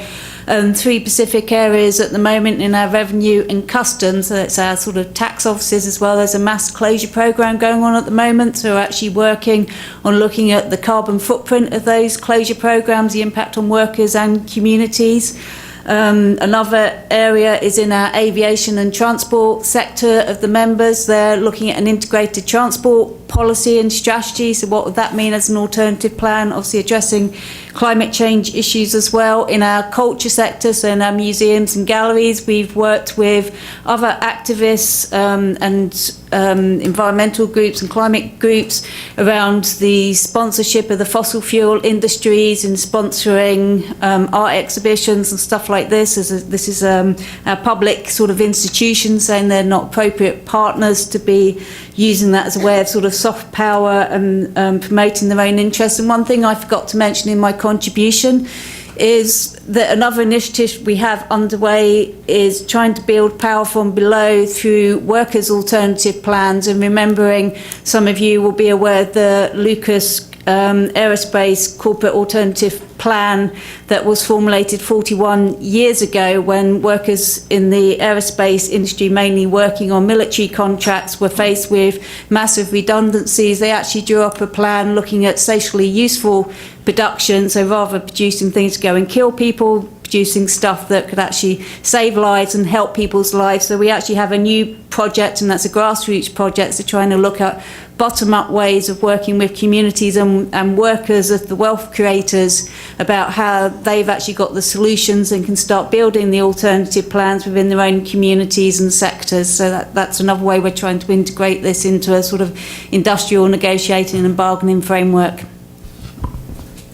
three specific areas at the moment in our revenue and customs. So it's our sort of tax offices as well. There's a mass closure programme going on at the moment. So we're actually working on looking at the carbon footprint of those closure programmes, the impact on workers and communities. Another area is in our aviation and transport sector of the members. They're looking at an integrated transport policy and strategy. So what would that mean as an alternative plan? Obviously addressing climate change issues as well. In our culture sector, so in our museums and galleries, we've worked with other activists and environmental groups and climate groups around the sponsorship of the fossil fuel industries and sponsoring art exhibitions and stuff like this. This is our public sort of institutions saying they're not appropriate partners to be using that as a way of sort of soft power and promoting their own interests. And one thing I forgot to mention in my contribution is that another initiative we have underway is trying to build power from below through workers' alternative plans, and remembering, some of you will be aware of the Lucas Aerospace Corporate Alternative Plan that was formulated 41 years ago, when workers in the aerospace industry, mainly working on military contracts, were faced with massive redundancies. They actually drew up a plan looking at socially useful production, so rather producing things to go and kill people, producing stuff that could actually save lives and help people's lives. So we actually have a new project, and that's a grassroots project, so trying to look at bottom-up ways of working with communities and workers as the wealth creators about how they've actually got the solutions and can start building the alternative plans within their own communities and sectors. So that's another way we're trying to integrate this into a sort of industrial negotiating and bargaining framework.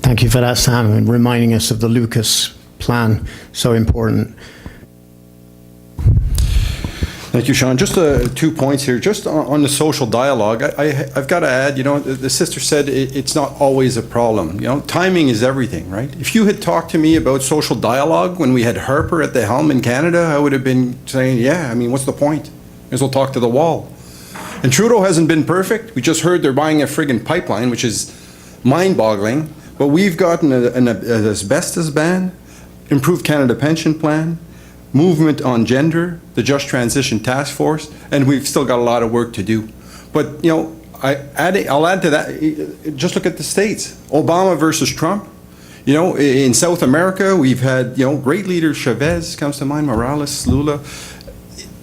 Thank you for that, Sam, and reminding us of the Lucas plan, so important. Thank you, Sean. Just 2 points here. Just on the social dialogue, I've got to add, the sister said it's not always a problem. Timing is everything, right? If you had talked to me about social dialogue when we had Harper at the helm in Canada, I would have been saying, yeah, what's the point? May as well talk to the wall. And Trudeau hasn't been perfect. We just heard they're buying a friggin' pipeline, which is mind-boggling. But we've gotten an asbestos ban, improved Canada pension plan, movement on gender, the Just Transition Task Force, and we've still got a lot of work to do. But, I'll add to that, just look at the States. Obama versus Trump. In South America, we've had, great leaders, Chavez comes to mind, Morales, Lula.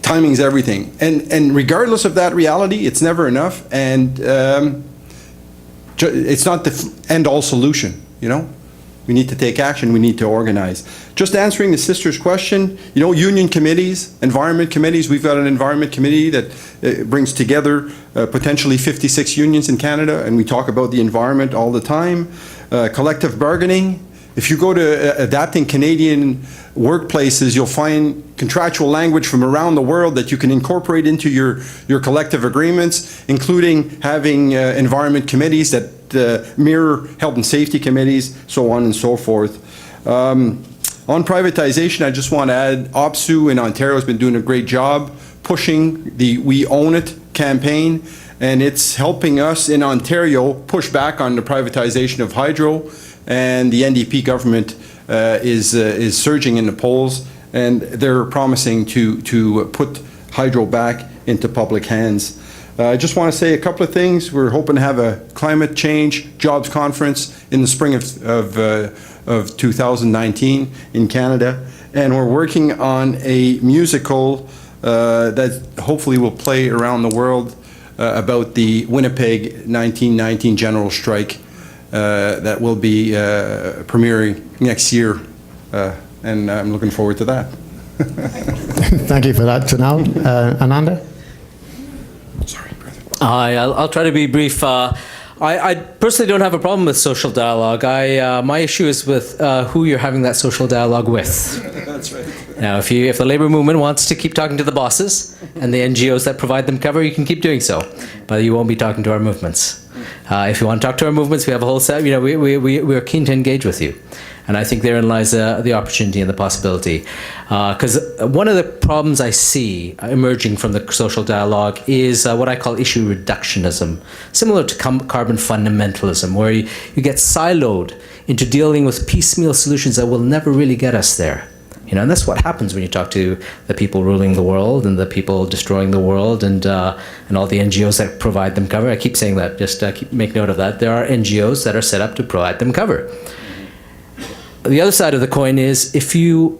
Timing's everything. And regardless of that reality, it's never enough, and it's not the end-all solution, We need to take action, we need to organize. Just answering the sister's question, union committees, environment committees, we've got an environment committee that brings together potentially 56 unions in Canada, and we talk about the environment all the time. Collective bargaining. If you go to Adapting Canadian Workplaces, you'll find contractual language from around the world that you can incorporate into your collective agreements, including having environment committees that mirror health and safety committees, so on and so forth. On privatization, I just want to add, OPSU in Ontario has been doing a great job pushing the We Own It campaign, and it's helping us in Ontario push back on the privatization of hydro, and the NDP government is surging in the polls, and they're promising to put hydro back into public hands. I just want to say a couple of things. We're hoping to have a climate change jobs conference in the spring of 2019 in Canada, and we're working on a musical that hopefully will play around the world about the Winnipeg 1919 general strike that will be premiering next year, and I'm looking forward to that. Thank you for that, Tanal. Ananda? Sorry, brother. I'll try to be brief. I personally don't have a problem with social dialogue. My issue is with who you're having that social dialogue with. That's right. Now, if the labor movement wants to keep talking to the bosses and the NGOs that provide them cover, you can keep doing so, but you won't be talking to our movements. If you want to talk to our movements, we have a whole set. We're keen to engage with you, and I think therein lies the opportunity and the possibility. Because one of the problems I see emerging from the social dialogue is what I call issue reductionism, similar to carbon fundamentalism, where you get siloed into dealing with piecemeal solutions that will never really get us there. You know, and that's what happens when you talk to the people ruling the world and the people destroying the world and all the NGOs that provide them cover. I keep saying that, just make note of that. There are NGOs that are set up to provide them cover. The other side of the coin is, if you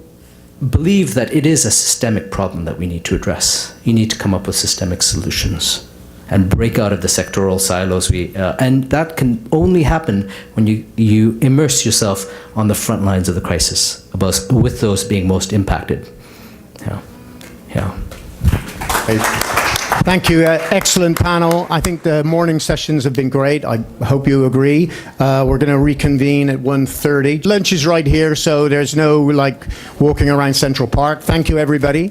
believe that it is a systemic problem that we need to address, you need to come up with systemic solutions and break out of the sectoral silos. And that can only happen when you immerse yourself on the front lines of the crisis, with those being most impacted. Yeah. Thank you. Excellent panel. I think the morning sessions have been great. I hope you agree. We're going to reconvene at 1:30. Lunch is right here, so there's no walking around Central Park. Thank you, everybody.